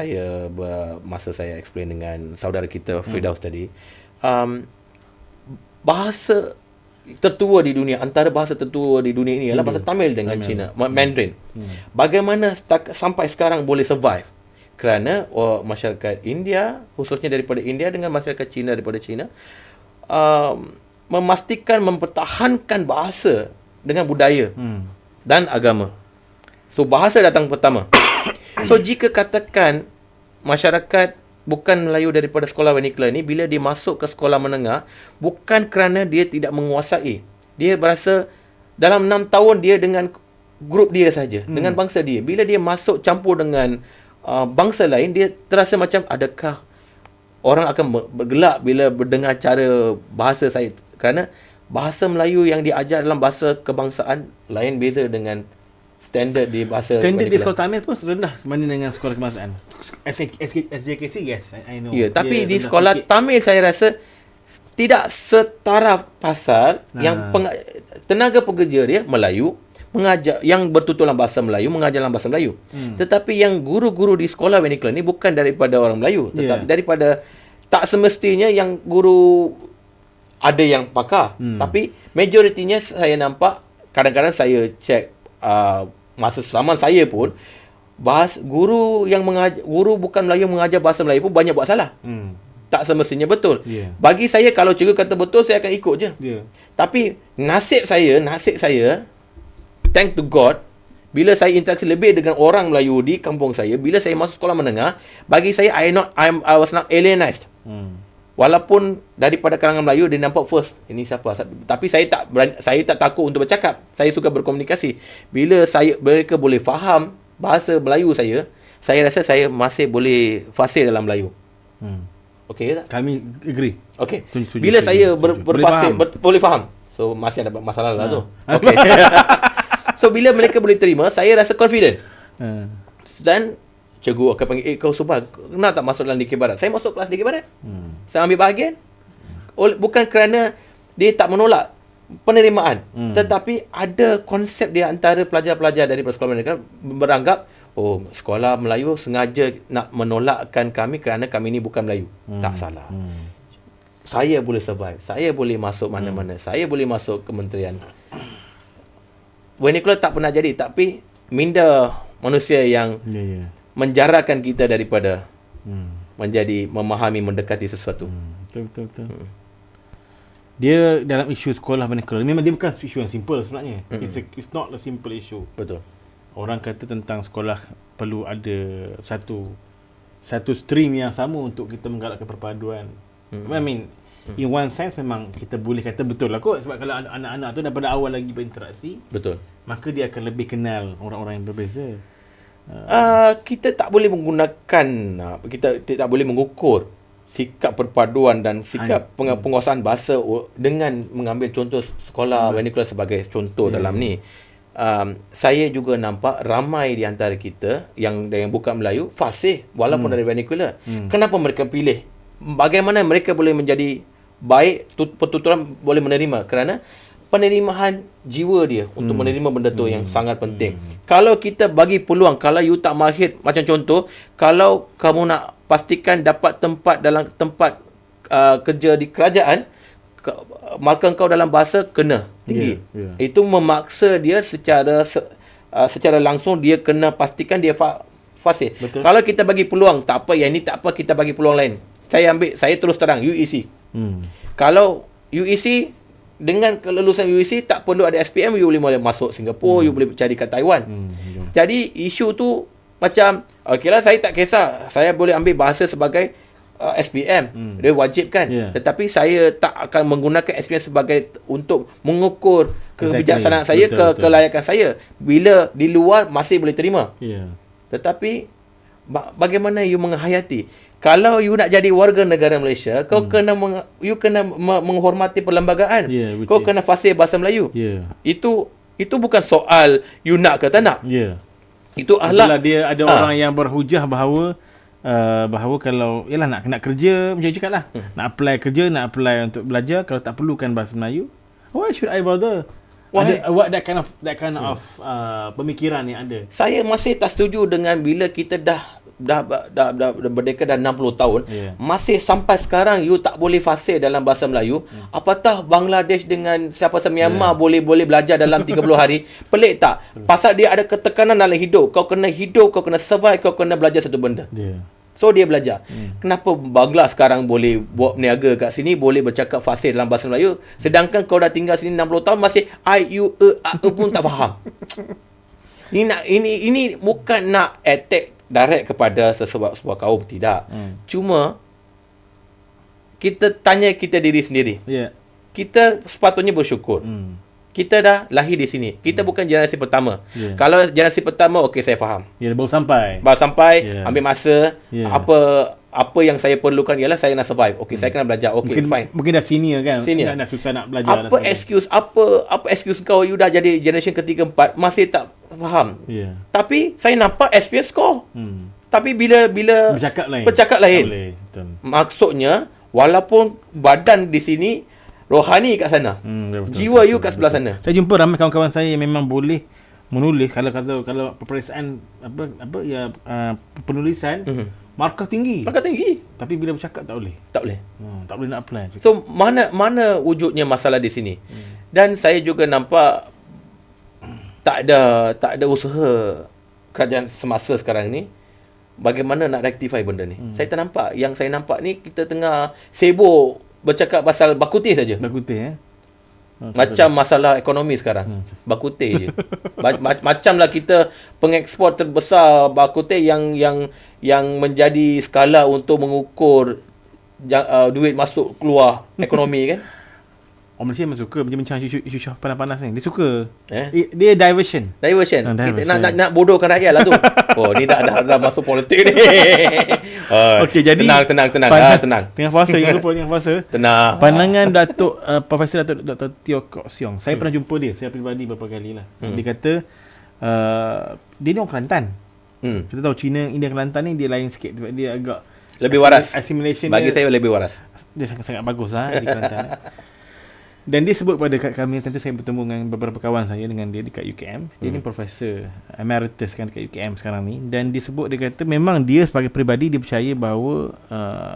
masa saya explain dengan saudara kita Firdaus tadi, bahasa tertua di dunia, antara bahasa tertua di dunia ini adalah bahasa Tamil dengan Cina, Mandarin. Bagaimana sampai sekarang boleh survive? Kerana masyarakat India, khususnya daripada India dengan masyarakat Cina daripada Cina, memastikan mempertahankan bahasa dengan budaya dan agama. So bahasa datang pertama. So jika katakan masyarakat bukan Melayu daripada sekolah vernacular ni, bila dia masuk ke sekolah menengah, bukan kerana dia tidak menguasai. Dia berasa dalam 6 tahun dia dengan grup dia saja, dengan bangsa dia. Bila dia masuk campur dengan bangsa lain, dia terasa macam adakah orang akan bergelak bila mendengar cara bahasa saya. Kerana bahasa Melayu yang diajar dalam bahasa kebangsaan lain beza dengan standard di bahasa standard di sekolah Tamil pun rendah berbanding dengan sekolah kebangsaan. SJKC, yes, I know. Ya, tapi di sekolah Tamil saya rasa tidak setara pasal yang tenaga pekerja dia Melayu, mengajar yang bertutur dalam bahasa Melayu, mengajar dalam bahasa Melayu. Tetapi yang guru-guru di sekolah vernacular ni bukan daripada orang Melayu, tetapi daripada, tak semestinya yang guru ada yang pakar, tapi majoritinya saya nampak, kadang-kadang saya cek masa zaman saya pun, guru bukan Melayu mengajar bahasa Melayu pun banyak buat salah. Tak semestinya betul. Bagi saya, kalau cikgu kata betul, saya akan ikut je. Tapi nasib saya, thank to God, bila saya interaksi lebih dengan orang Melayu di kampung saya, bila saya masuk sekolah menengah, bagi saya I was not alienized. Walaupun daripada kalangan Melayu dia nampak first, ini siapa? Tapi saya tak takut untuk bercakap. Saya suka berkomunikasi. Bila mereka boleh faham bahasa Melayu saya rasa saya masih boleh fasih dalam Melayu. Okey tak? Kami agree. Okey. Bila saya berfasih, boleh faham. So masih ada masalah lah tu. Okay. So bila mereka boleh terima, saya rasa confident. Dan cikgu akan panggil, kau Subhan, kenapa tak masuk dalam DK Barat? Saya masuk kelas DK Barat. Saya ambil bahagian. Bukan kerana dia tak menolak penerimaan, tetapi ada konsep di antara pelajar-pelajar dari sekolah mereka beranggap, oh, sekolah Melayu sengaja nak menolakkan kami kerana kami ni bukan Melayu. Tak salah. Saya boleh survive. Saya boleh masuk mana-mana. Saya boleh masuk kementerian. Vernacular tak pernah jadi, tapi minda manusia yang menjarakan kita daripada menjadi memahami, mendekati sesuatu. Betul. Dia dalam isu sekolah vernacular, memang dia bukan isu yang simple sebenarnya. It's not a simple issue. Betul. Orang kata tentang sekolah perlu ada satu stream yang sama untuk kita menggalakkan perpaduan. I mean, in one sense memang kita boleh kata betul lah kot, sebab kalau anak-anak tu daripada awal lagi berinteraksi, Betul. maka dia akan lebih kenal orang-orang yang berbeza. Kita tak boleh menggunakan, kita tak boleh mengukur sikap perpaduan dan sikap penguasaan bahasa dengan mengambil contoh sekolah vernacular sebagai contoh dalam ni. Saya juga nampak ramai di antara kita yang bukan Melayu fasih walaupun dari vernacular. Kenapa mereka pilih? Bagaimana mereka boleh menjadi baik, pertuturan boleh menerima? Kerana penerimaan jiwa dia untuk menerima benda tu yang sangat penting. Kalau kita bagi peluang, kalau you tak mahir, macam contoh, kalau kamu nak pastikan dapat tempat dalam tempat kerja di kerajaan, markah kau dalam bahasa kena tinggi. Itu memaksa dia secara langsung dia kena pastikan dia fasih. Kalau kita bagi peluang, tak apa, yang ni tak apa, kita bagi peluang lain. Saya terus terang UEC. Kalau UEC, dengan kelulusan UEC tak perlu ada SPM, you boleh masuk Singapura, you boleh cari kat Taiwan. Jadi isu tu macam, okeylah, saya tak kisah, saya boleh ambil bahasa sebagai SPM, dia wajib kan. Tetapi saya tak akan menggunakan SPM sebagai untuk mengukur kebijaksanaan saya, kelayakan saya. Bila di luar masih boleh terima. Tetapi bagaimana you menghayati? Kalau you nak jadi warga negara Malaysia, kau kena menghormati perlembagaan. Kau kena fasih bahasa Melayu. Itu bukan soal you nak ke tak nak. Itu adalah dia ada orang yang berhujah bahawa kalau yalah nak kerja, macam cakap lah, nak apply kerja, nak apply untuk belajar, kalau tak perlukan bahasa Melayu, why should I bother? What that kind of pemikiran yang ada. Saya masih tak setuju dengan bila kita dah berdeka dah 60 tahun, masih sampai sekarang you tak boleh fasih dalam bahasa Melayu. Apatah Bangladesh dengan Myanmar boleh belajar dalam 30 hari. Pelik tak? Pasal dia ada ketekanan dalam hidup, kau kena survive, kau kena belajar satu benda. So dia belajar. Kenapa Bangla sekarang boleh buat niaga kat sini, boleh bercakap fasih dalam bahasa Melayu, sedangkan kau dah tinggal sini 60 tahun masih I, you, a pun tak faham. Ini bukan nak attack direct kepada sebuah kaum, tidak. Cuma kita tanya kita diri sendiri. Kita sepatutnya bersyukur. Kita dah lahir di sini. Kita bukan generasi pertama. Kalau generasi pertama, okey, saya faham. Baru sampai. Ambil masa. Apa yang saya perlukan ialah saya nak survive. Okey, saya kena belajar. Okey, fine. Mungkin dah senior kan. Dah susah nak belajar. Apa excuse kau, you dah jadi generation ketiga, empat, masih tak faham. Tapi saya nampak SPS kau. Tapi bila bercakap lain. Maksudnya, walaupun badan di sini, rohani kat sana. Jiwa you kat sebelah sana. Saya jumpa ramai kawan-kawan saya yang memang boleh menulis, kalau peperiksaan penulisan markah tinggi. Tapi bila bercakap tak boleh. Tak boleh nak apply. So mana wujudnya masalah di sini? Dan saya juga nampak tak ada usaha kerajaan semasa sekarang ni bagaimana nak rectify benda ni. Saya tak nampak. Yang saya nampak ni kita tengah sibuk bercakap pasal bakutih saja. Macam masalah ekonomi sekarang. Bakutih je. Macamlah kita pengekspor terbesar bakutih yang menjadi skala untuk mengukur duit masuk keluar ekonomi kan. orang Malaysia memang suka bincang isu panas-panas ni. Dia suka. Dia diversion. Kita nak bodohkan rakyat lah tu. Oh, ni dah masuk politik ni. Okey, jadi tenang. Tengah puasa, jangan lupa tengah puasa. Tenang. Pandangan Profesor Dr. Teo Kok Siong. Saya pernah jumpa dia, saya peribadi beberapa kali lah. Dia kata dia ni orang Kelantan. Kita tahu China, India, Kelantan ni dia lain sikit. Dia agak lebih waras. Assimilation bagi dia, saya lebih waras. Dia sangat bagus lah di Kelantan. Dan dia sebut pada kami, tentu saya bertemu dengan beberapa kawan saya dengan dia dekat UKM. Dia ni profesor emeritus kan dekat UKM sekarang ni. Dan dia sebut, dia kata memang dia sebagai peribadi dia percaya bahawa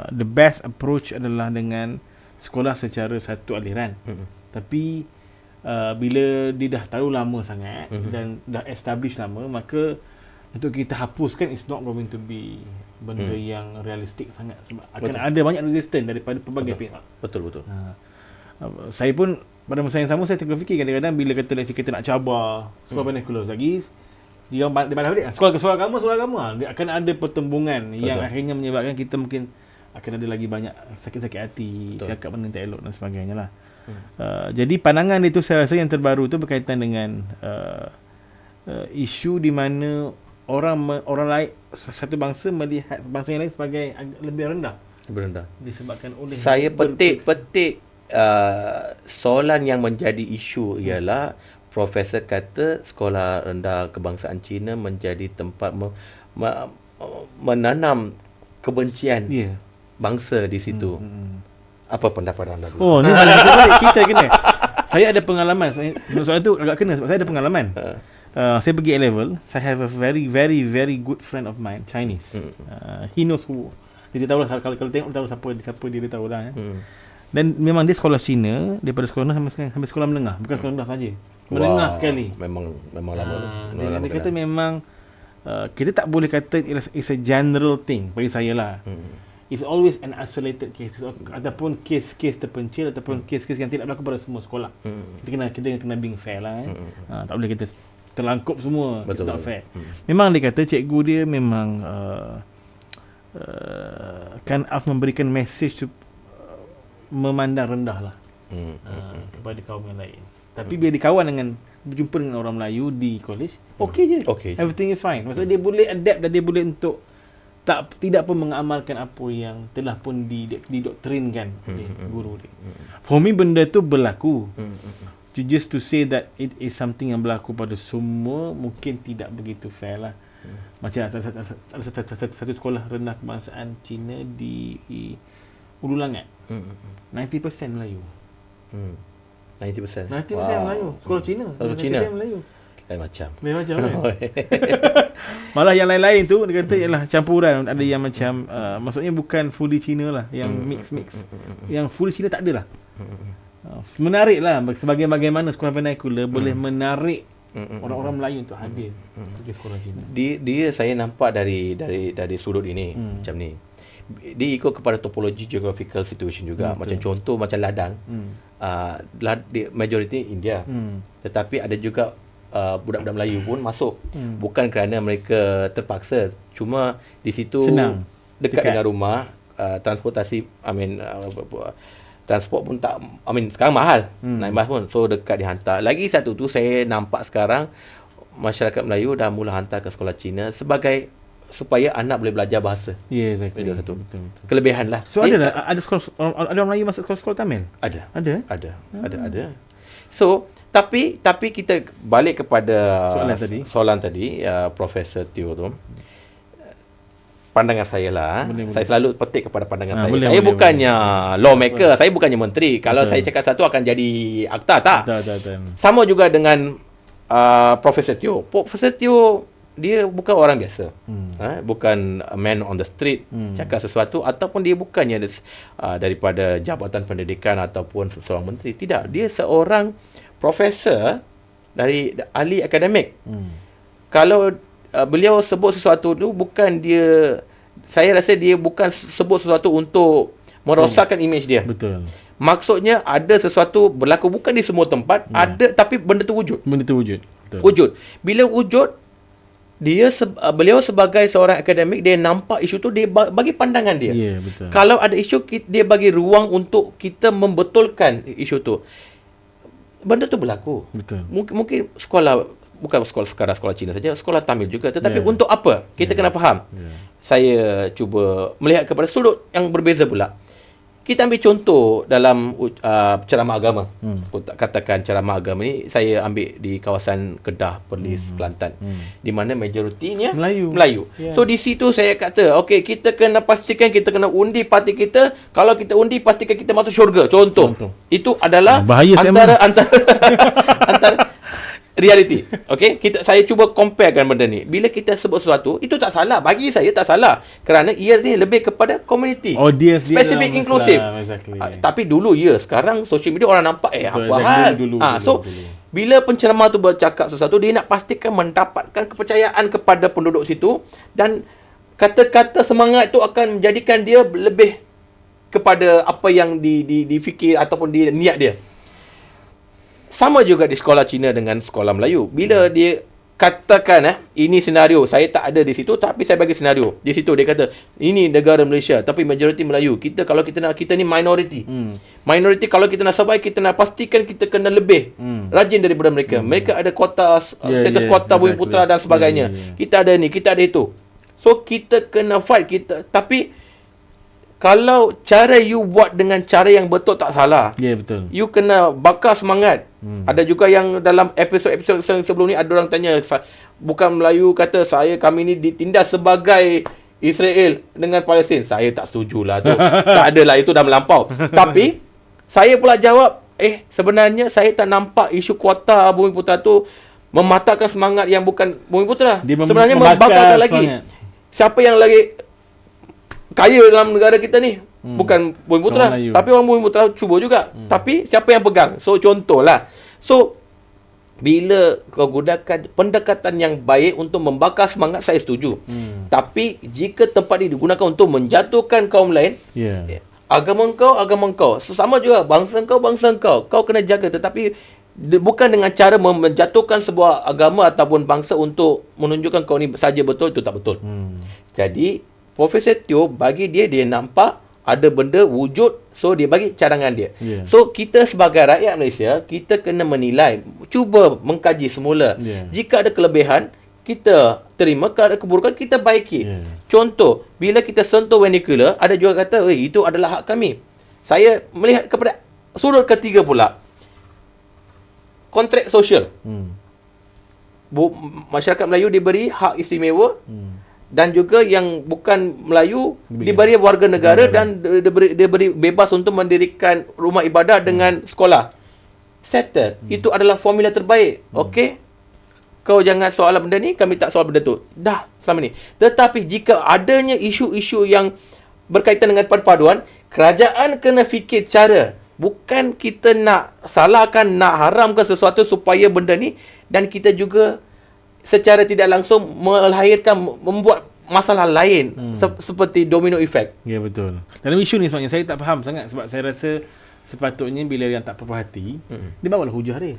the best approach adalah dengan sekolah secara satu aliran. Tapi bila dia dah terlalu lama sangat dan dah establish lama, maka untuk kita hapuskan it's not going to be benda yang realistik sangat, sebab akan ada banyak resistance daripada pelbagai pihak. Betul. Saya pun pada masa yang sama saya terfikir kadang-kadang bila kata kita nak cabar sekolah vernacular lagi, dia balas balik sekolah agama dia akan ada pertembungan yang akhirnya menyebabkan kita mungkin akan ada lagi banyak sakit-sakit hati, cakap benda tak elok dan sebagainya lah. Jadi pandangan itu saya rasa yang terbaru tu berkaitan dengan isu di mana orang lain, satu bangsa melihat bangsa yang lain sebagai lebih rendah disebabkan oleh saya petik soalan yang menjadi isu ialah profesor kata sekolah rendah kebangsaan Cina menjadi tempat menanam kebencian bangsa di situ. Apa pendapat anda? Oh, ni balik kita kena. Saya ada pengalaman. Soalan tu agak kena sebab saya ada pengalaman. Saya pergi A-level. I have a very very very good friend of mine, Chinese. He knows who. Dia tahu lah, kalau tengok tahu siapa dia tahu lah. Dan memang dia sekolah Cina, daripada sekolah sampai sekolah menengah, bukan sekolah rendah saja. Menengah sekali. Memang lama. Dia kata memang kita tak boleh kata it's a general thing bagi saya lah. It's always an isolated case ataupun kes-kes terpencil ataupun kes-kes yang tidak berlaku pada semua sekolah. Kita kena being fair lah. Tak boleh kita terlangkup semua. Betul, it's not fair. Memang dia kata cikgu dia memang kan memberikan message memandang rendah lah kepada kaum yang lain. Tapi bila dikawan dengan berjumpa dengan orang Melayu di college, okey je. Everything is fine. Maksudnya dia boleh adapt dan dia boleh untuk tidak pun mengamalkan apa yang telah pun didoktrinkan oleh guru dia. For me benda tu berlaku. Just to say that it is something yang berlaku pada semua mungkin tidak begitu fair lah. Macam satu sekolah rendah kebangsaan Cina di Ulu Langat, 90% Melayu. 90% Melayu. Sekolah Cina. 90% Melayu. Lain macam kan? Malah yang lain-lain tu dia kata ialah campuran. Ada yang macam maksudnya bukan fully Cina lah, yang mix. Yang fully Cina tak ada lah. Menarik lah sebagaimana sekolah vernacular boleh menarik orang-orang Melayu untuk hadir ke sekolah Cina. Dia saya nampak dari sudut ini macam ni. Dia ikut kepada topologi geographical situation juga. Macam contoh macam ladang, majoriti India, tetapi ada juga budak-budak Melayu pun masuk. Bukan kerana mereka terpaksa, cuma di situ senang, dekat dengan rumah. Transportasi transport pun tak, sekarang mahal, naik bas pun, so dekat dihantar. Lagi satu tu saya nampak sekarang masyarakat Melayu dah mula hantar ke sekolah Cina supaya anak boleh belajar bahasa. Exactly. Betul. Kelebihan lah. So ada sekolah, ada orang Melayu masuk sekolah Tamil? Ada. So tapi kita balik kepada soalan tadi Profesor Teo tu. Pandangan saya lah. Saya selalu petik kepada pandangan saya. Saya bukannya lawmaker, saya bukannya menteri. Kalau saya cakap satu akan jadi akta, tak. Sama juga dengan Profesor Teo. Profesor Teo dia bukan orang biasa. Bukan a man on the street cakap sesuatu, ataupun dia bukannya daripada Jabatan Pendidikan ataupun seorang menteri. Tidak, dia seorang profesor dari ahli akademik. Kalau beliau sebut sesuatu tu bukan dia, saya rasa dia bukan sebut sesuatu untuk merosakkan imej dia. Betul. Maksudnya ada sesuatu berlaku bukan di semua tempat, ada, tapi benda tu wujud. Betul. Wujud. Bila wujud, beliau sebagai seorang akademik, dia nampak isu tu, dia bagi pandangan dia. Betul. Kalau ada isu, dia bagi ruang untuk kita membetulkan isu tu. Benda tu berlaku. Betul. Mungkin sekolah, bukan sekadar sekolah Cina saja, sekolah Tamil juga. Tetapi untuk apa? Kita kena faham. Saya cuba melihat kepada sudut yang berbeza pula. Kita ambil contoh dalam ceramah agama. Katakan ceramah agama ni saya ambil di kawasan Kedah, Perlis, Kelantan. Di mana majoritinya Melayu. So di situ saya kata, okey, kita kena pastikan, kita kena undi parti kita. Kalau kita undi, pastikan kita masuk syurga. Contoh. Itu adalah antara reality. Okey, saya cuba comparekan benda ni. Bila kita sebut sesuatu, itu tak salah. Bagi saya tak salah. Kerana ia ni lebih kepada community. Spesifik, inklusif. Exactly. Tapi dulu sekarang social media orang nampak apa hal. Dulu. Bila penceramah tu bercakap sesuatu, dia nak pastikan mendapatkan kepercayaan kepada penduduk situ, dan kata-kata semangat tu akan menjadikan dia lebih kepada apa yang difikir ataupun di niat dia. Sama juga di sekolah Cina dengan sekolah Melayu. Bila dia katakan ini senario, saya tak ada di situ, tapi saya bagi senario. Di situ dia kata, ini negara Malaysia tapi majoriti Melayu. Kita ni minority. Minority, kalau kita nak survive, kita nak pastikan kita kena lebih rajin daripada mereka. Mereka ada kuota, status kuota Bumi Putera dan sebagainya. Kita ada ni, kita ada itu. So kita kena fight tapi kalau cara you buat dengan cara yang betul tak salah. Betul. You kena bakar semangat. Ada juga yang dalam episod-episod sebelum ni ada orang tanya, bukan Melayu kata kami ni ditindas sebagai Israel dengan Palestin. Saya tak setujulah tu. Tak adalah, itu dah melampau. Tapi saya pula jawab, sebenarnya saya tak nampak isu kuota Bumi Putera tu mematahkan semangat yang bukan Bumi Putera. Sebenarnya membakarkan lagi. Siapa yang lagi kaya dalam negara kita ni? Bukan Bumi Putera, tapi orang Bumi Putera cuba juga. Tapi siapa yang pegang? So contohlah. So bila kau gunakan pendekatan yang baik untuk membakar semangat, saya setuju. Tapi jika tempat ini digunakan untuk menjatuhkan kaum lain, agama kau. So, sama juga bangsa kau. Kau kena jaga, tetapi bukan dengan cara menjatuhkan sebuah agama ataupun bangsa untuk menunjukkan kau ni saja betul. Itu tak betul. Jadi Profesor Teo, bagi dia nampak ada benda wujud, so dia bagi cadangan dia. So kita sebagai rakyat Malaysia, kita kena menilai, cuba mengkaji semula. Jika ada kelebihan, kita terima. Kalau ada keburukan, kita baiki. Contoh, bila kita sentuh vernacular, ada juga kata, itu adalah hak kami. Saya melihat kepada sudut ketiga pula. Kontrak sosial. Masyarakat Melayu diberi hak istimewa. Dan juga yang bukan Melayu diberi warga negara dan diberi bebas untuk mendirikan rumah ibadah dengan sekolah. Settle. Itu adalah formula terbaik. Okey? Kau jangan soal benda ni, kami tak soal benda tu. Dah selama ni. Tetapi jika adanya isu-isu yang berkaitan dengan perpaduan, kerajaan kena fikir cara. Bukan kita nak salahkan, nak haramkan sesuatu supaya benda ni, dan kita juga secara tidak langsung membuat masalah lain seperti domino effect. Betul. Dalam isu ni sebenarnya saya tak faham sangat, sebab saya rasa sepatutnya bila yang tak puas hati, dia bawalah hujah dia.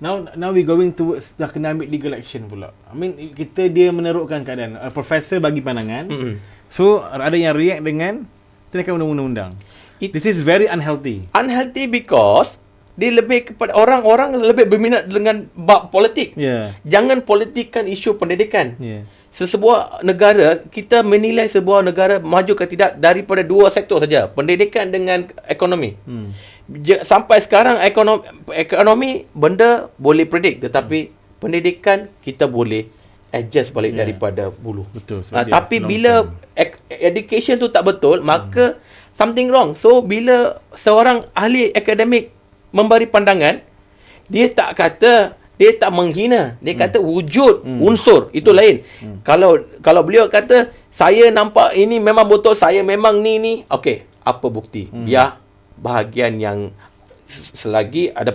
Now we going towards dah kena ambil legal action pula. I mean, dia menerukkan keadaan. Profesor bagi pandangan. So ada yang react dengan tindakan undang-undang. This is very unhealthy. Unhealthy because dia lebih kepada orang-orang lebih berminat dengan bab politik. Jangan politikkan isu pendidikan. Sesebuah negara, kita menilai sebuah negara maju ke tidak daripada dua sektor saja, pendidikan dengan ekonomi. Sampai sekarang ekonomi benda boleh predict, tetapi pendidikan kita boleh adjust balik daripada bulu. Betul. Tapi bila education tu tak betul, maka something wrong. So bila seorang ahli akademik memberi pandangan, dia tak menghina, dia kata wujud unsur itu lain. Kalau beliau kata saya nampak ini memang betul, saya memang ni, okey, apa bukti? Biar bahagian yang selagi ada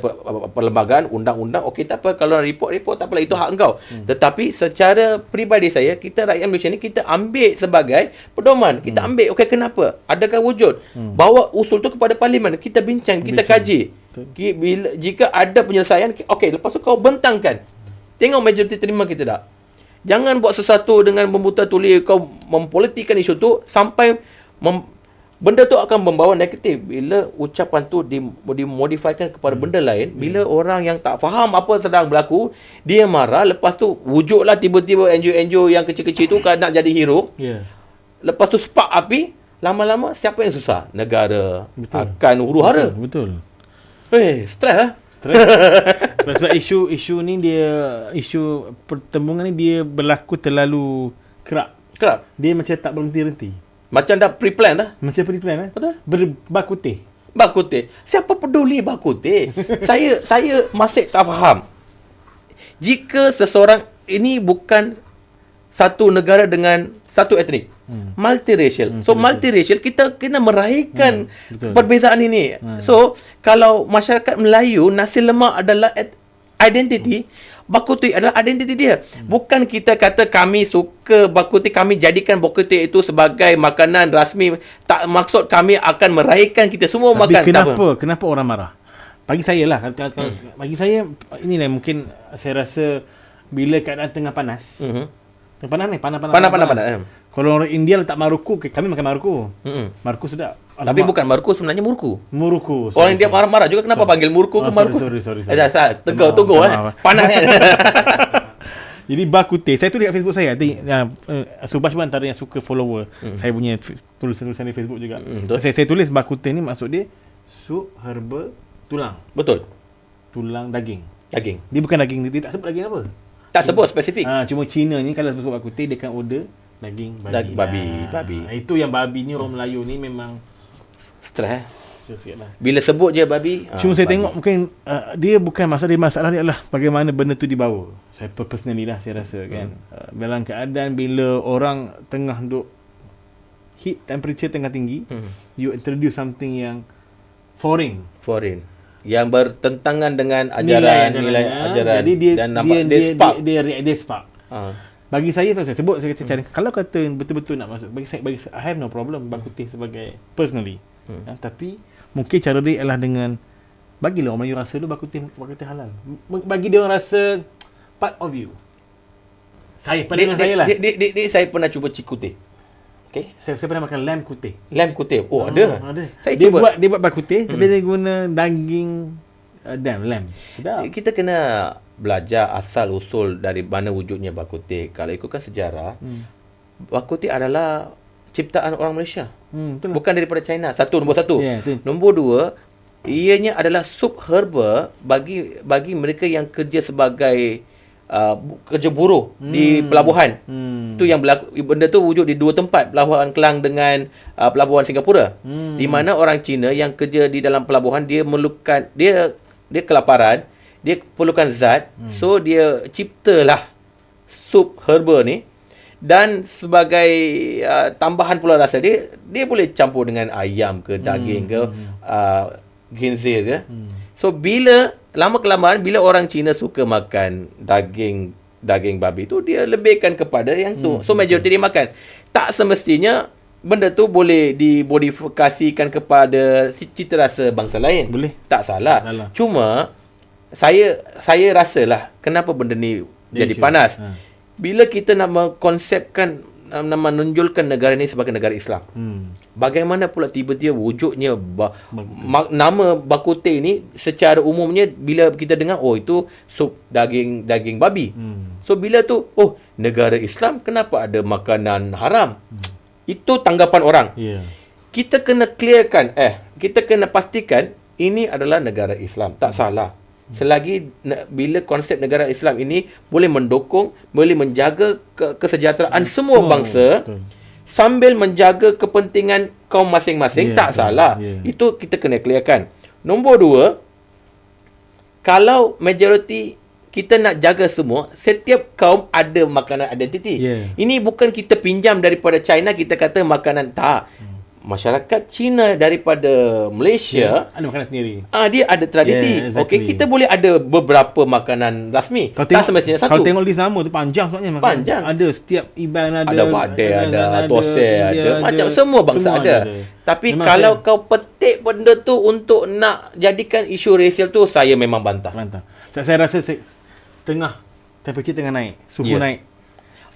perlembagaan undang-undang, okey, tak apa. Kalau report tak apalah, itu hak engkau. Tetapi secara peribadi saya, kita rakyat Malaysia ni, kita ambil sebagai pedoman. Kita ambil, okey, kenapa? Adakah wujud? Bawa usul tu kepada parlimen, kita bincang, kita kaji. Jika ada penyelesaian, okey, lepas tu kau bentangkan. Tengok majoriti terima kita tak? Jangan buat sesuatu dengan membuta tuli, kau mempolitikkan isu tu sampai benda tu akan membawa negatif. Bila ucapan tu dimodifikan kepada benda lain, bila orang yang tak faham apa sedang berlaku, dia marah, lepas tu wujudlah tiba-tiba NGO-NGO yang kecil-kecil tu nak jadi hero. Lepas tu spark api, lama-lama siapa yang susah? Negara. Betul. Akan huru-hara. Betul. Stres lah. Sebab isu ni isu pertembungan ni dia berlaku terlalu kerap. Dia macam tak berhenti-henti. Macam dah pre-plan dah. Macam pre-plan Betul. Bakuteh. Siapa peduli bakuteh? saya masih tak faham. Jika seseorang ini bukan satu negara dengan satu etnik, multiracial. Multiracial kita kena meraihkan perbezaan ini. So kalau masyarakat Melayu, nasi lemak adalah identity, bak kutih adalah identiti dia. Bukan kita kata kami suka bak kutih, kami jadikan bak kutih itu sebagai makanan rasmi. Tak, maksud kami akan meraihkan kita semua. Tapi makan. kenapa orang marah? Bagi saya lah, bagi saya inilah mungkin saya rasa bila keadaan tengah panas. Panas. Kalau orang India letak maruku, kami makan maruku. Maruku sedap. Tapi bukan maruku, sebenarnya murku. Orang India marah-marah juga, kenapa panggil murku ke maruku? Sorry. Tunggu panas kan. Jadi bak kutih, saya tulis kat Facebook saya. Subhash pun antara yang suka follower saya punya tulisan di Facebook juga. Saya tulis bak kutih ni maksud dia sup herba tulang. Betul. Tulang daging. Dia bukan daging, dia tak sebut daging apa. Tak sebut spesifik. Cuma Cina ni kalau sebut bak kutih dia akan order daging babi. Babi. Itu yang babi ni orang Melayu ni memang stres. Bila sebut je babi. Cuma saya tengok mungkin dia bukan masalah dia adalah bagaimana benda tu dibawa. Saya personally lah saya rasa kan. Dalam keadaan bila orang tengah duk heat temperature tengah tinggi, you introduce something yang foreign yang bertentangan dengan ajaran. Jadi dia spark. Bagi saya saya sebut saya kata kalau kata betul-betul nak masuk bagi saya I have no problem bak kutih sebagai personally. Tapi mungkin cara dia adalah dengan bagilah orang Melayu rasa tu bak kutih halal. Bagi dia orang rasa part of you. Saya lah. Saya pernah cuba cikutih. Okay. Saya pernah makan lamb kutih. Ada. Dia buat bak kutih tapi dia guna daging lamb. Sedap. Kita kena belajar asal usul dari mana wujudnya bak kutih. Kalau ikutkan sejarah, bak kutih adalah ciptaan orang Malaysia. Bukan daripada China. Nombor satu. Nombor dua, ianya adalah sup herba bagi mereka yang kerja sebagai kerja buruh di pelabuhan. Tu yang berlaku, benda tu wujud di dua tempat, Pelabuhan Kelang dengan Pelabuhan Singapura. Di mana orang Cina yang kerja di dalam pelabuhan, dia memerlukan dia kelaparan, dia perlukan zat. So dia ciptalah sup herba ni, dan sebagai tambahan pula rasa dia boleh campur dengan ayam ke daging ke ginzir ke. So bila lama-kelamaan bila orang Cina suka makan daging babi tu, dia lebihkan kepada yang tu. So majoriti dia makan. Tak semestinya benda tu boleh dimodifikasikan kepada cita rasa bangsa lain. Boleh. Tak salah. Cuma saya rasalah kenapa benda ni jadi panas. Bila kita nak mengkonsepkan, nak menunjulkan negara ni sebagai negara Islam, bagaimana pula tiba-tiba wujudnya nama bak kutih ni secara umumnya bila kita dengar, itu sup daging babi. So bila tu, negara Islam kenapa ada makanan haram? Itu tanggapan orang. Kita kena clearkan, kita kena pastikan ini adalah negara Islam. Tak salah. Selagi bila konsep negara Islam ini boleh mendukung, boleh menjaga kesejahteraan semua bangsa, sambil menjaga kepentingan kaum masing-masing, tak salah. Itu kita kena clearkan. Nombor dua, kalau majoriti kita nak jaga semua, setiap kaum ada makanan identiti. Ini bukan kita pinjam daripada China, kita kata makanan, tak. Masyarakat Cina daripada Malaysia ada makanan sendiri. Dia ada tradisi. Okey, kita boleh ada beberapa makanan rasmi. Tak semestinya satu. Kalau tengok list nama tu panjang sebenarnya. Panjang. Ada setiap iban ada. Ada badai, ada tosai, ada macam semua bangsa ada. Tapi memang kalau kau petik benda tu untuk nak jadikan isu rasial tu, saya memang bantah. Saya rasa temperature tengah naik, suhu naik.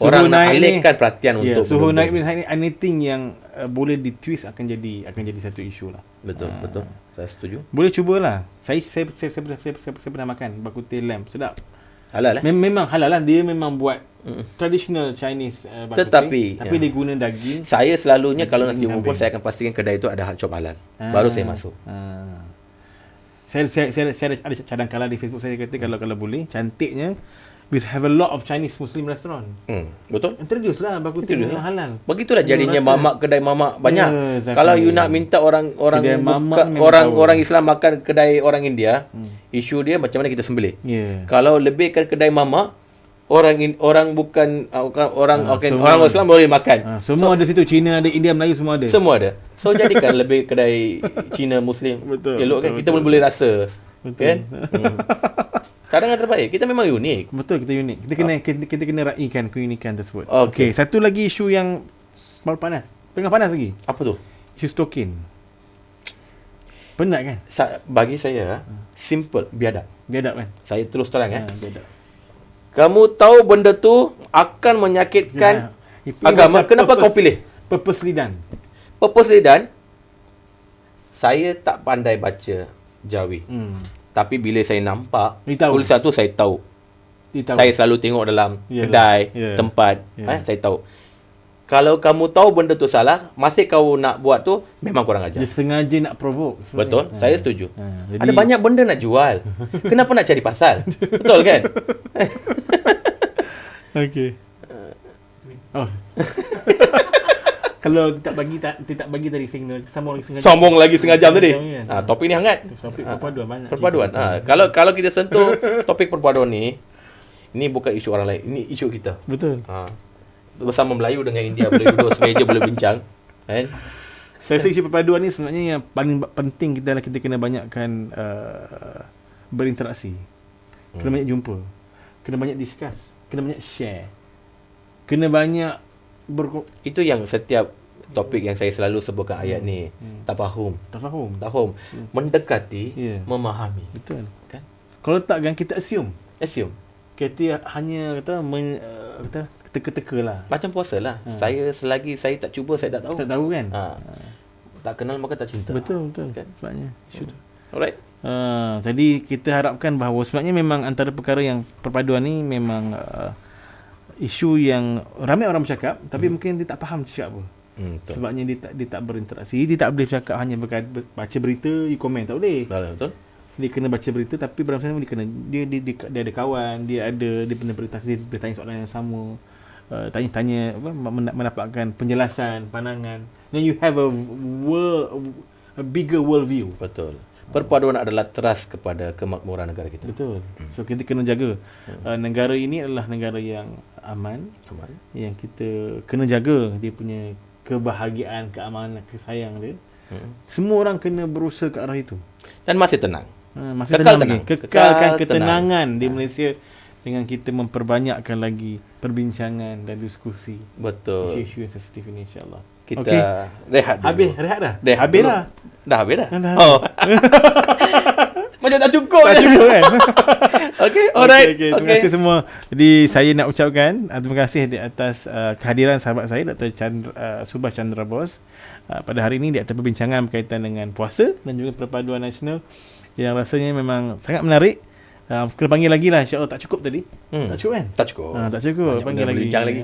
orang nak naik alihkan perhatian untuk suhu benda-benda. naik ni anything yang boleh ditwist akan jadi satu isu lah. Betul. Saya setuju. Boleh cubalah. Saya pernah makan bak kuteh lamb, sedap. Halal Memang halal lah. Dia memang buat traditional Chinese bak kuteh, Tetapi dia guna daging. saya selalunya kalau nasi Daging jumpa pun kambing. saya akan pastikan kedai itu ada hak cop halal. Baru saya masuk. Saya ada cadang kala di Facebook saya kata kalau boleh cantiknya we have a lot of Chinese Muslim restaurant. Betul? Introduce lah bak kuteh Introduce yang halal. Begitulah jadinya Rasa. mamak, kedai mamak banyak. exactly. Kalau you nak minta orang Kedai mamak memang orang tahu. Islam makan kedai orang India, isu dia macam mana kita sembelih. Yeah. Kalau lebihkan kedai mamak, orang bukan orang semua. Islam boleh makan. Semua ada situ, Cina ada, India, Melayu semua ada. Semua ada. So jadikan lebih kedai Cina Muslim. Betul, Elok kan? betul, Kita pun boleh rasa. Betul. Kan? Cadangan terbaik. Kita memang unik. Betul, kita unik. Kita kena raikan keunikan tersebut. Okey. Satu lagi isu yang baru panas. Tengah panas lagi. Apa tu? Isu stokin. Penat kan? Bagi saya, simple, biadab. Biadab kan? Saya terus terang Biadab. Kamu tahu benda tu akan menyakitkan agama. Kenapa kau pilih? Purposely done. Purposely done. Saya tak pandai baca Jawi. Tapi bila saya nampak Dia tahu. tulisan tu, saya tahu. Dia tahu. Saya selalu tengok dalam Yalah. kedai, Ya. tempat. Ya. Saya tahu. Kalau kamu tahu benda tu salah, masih kau nak buat tu, memang kurang ajar. Dia sengaja nak provoke sebenarnya. Betul? Saya setuju. Jadi, Ada banyak benda nak jual. Kenapa nak cari pasal? Betul kan? Okey. Oh. Kalau tak bagi tadi signal, sambung lagi setengah jam. Sombong lagi setengah jam tadi. Kan? Topik ni hangat. Topik perpaduan banyak. Perpaduan. cerita. Kalau kita sentuh topik perpaduan ni, ini bukan isu orang lain, ini isu kita. Betul. Bersama Melayu dengan India boleh duduk semeja, boleh bincang. Kan? Saya rasa isu perpaduan ni sebenarnya yang paling penting kita adalah kita kena banyakkan berinteraksi. Kena banyak jumpa. Kena banyak discuss. Kena banyak share. Kena banyak Itu yang setiap topik yang saya selalu sebutkan ayat ni. Tak faham. Tafahum. Mendekati, Ya. memahami. Betul. Kan? Kalau tak kan kita assume. Assume. Kita hanya teka-teka lah. Macam puasa lah. Saya selagi saya tak cuba, saya tak tahu. Tak tahu kan? Tak kenal maka tak cinta. Betul. Kan? Sebabnya isu tu. Alright. Jadi kita harapkan bahawa sebenarnya memang antara perkara yang perpaduan ni memang isu yang ramai orang bercakap tapi mungkin dia tak faham cakap apa. Betul. Sebabnya dia tak berinteraksi. Dia tak boleh bercakap hanya baca berita, you komen, tak boleh. Betul. Dia kena baca berita tapi bersama dia kena dia ada kawan, dia punya berita, dia bertanya soalan yang sama. Tanya-tanya mendapatkan penjelasan, pandangan. Then you have a bigger world view. Betul. Perpaduan adalah teras kepada kemakmuran negara kita. Betul. So kita kena jaga. Negara ini adalah negara yang aman, yang kita kena jaga dia punya kebahagiaan, keamanan, kesayang dia. Semua orang kena berusaha ke arah itu. Dan masih tenang. Masih Kekal tenang. tenang. Kekalkan Kekal ketenangan di Malaysia dengan kita memperbanyakkan lagi perbincangan dan diskusi Betul. isu-isu yang sensitif ini, insya-Allah. Kita rehat dulu. Rehat dah. Habis Habis dulu. dah. Dah habis dah? Dah. Oh. Macam tak cukup. Tak cukup kan? Okay, alright. Okay. Terima kasih semua. Jadi saya nak ucapkan terima kasih di atas kehadiran sahabat saya Dr. Subhas Chandra Bose pada hari ini di atas perbincangan berkaitan dengan puasa dan juga perpaduan nasional yang rasanya memang sangat menarik. Kena panggil lagi lah, insya-Allah. Tak cukup tadi. Tak cukup kan? Tak cukup. Tak cukup. Banyak Panggil benda lagi. berbincang lagi.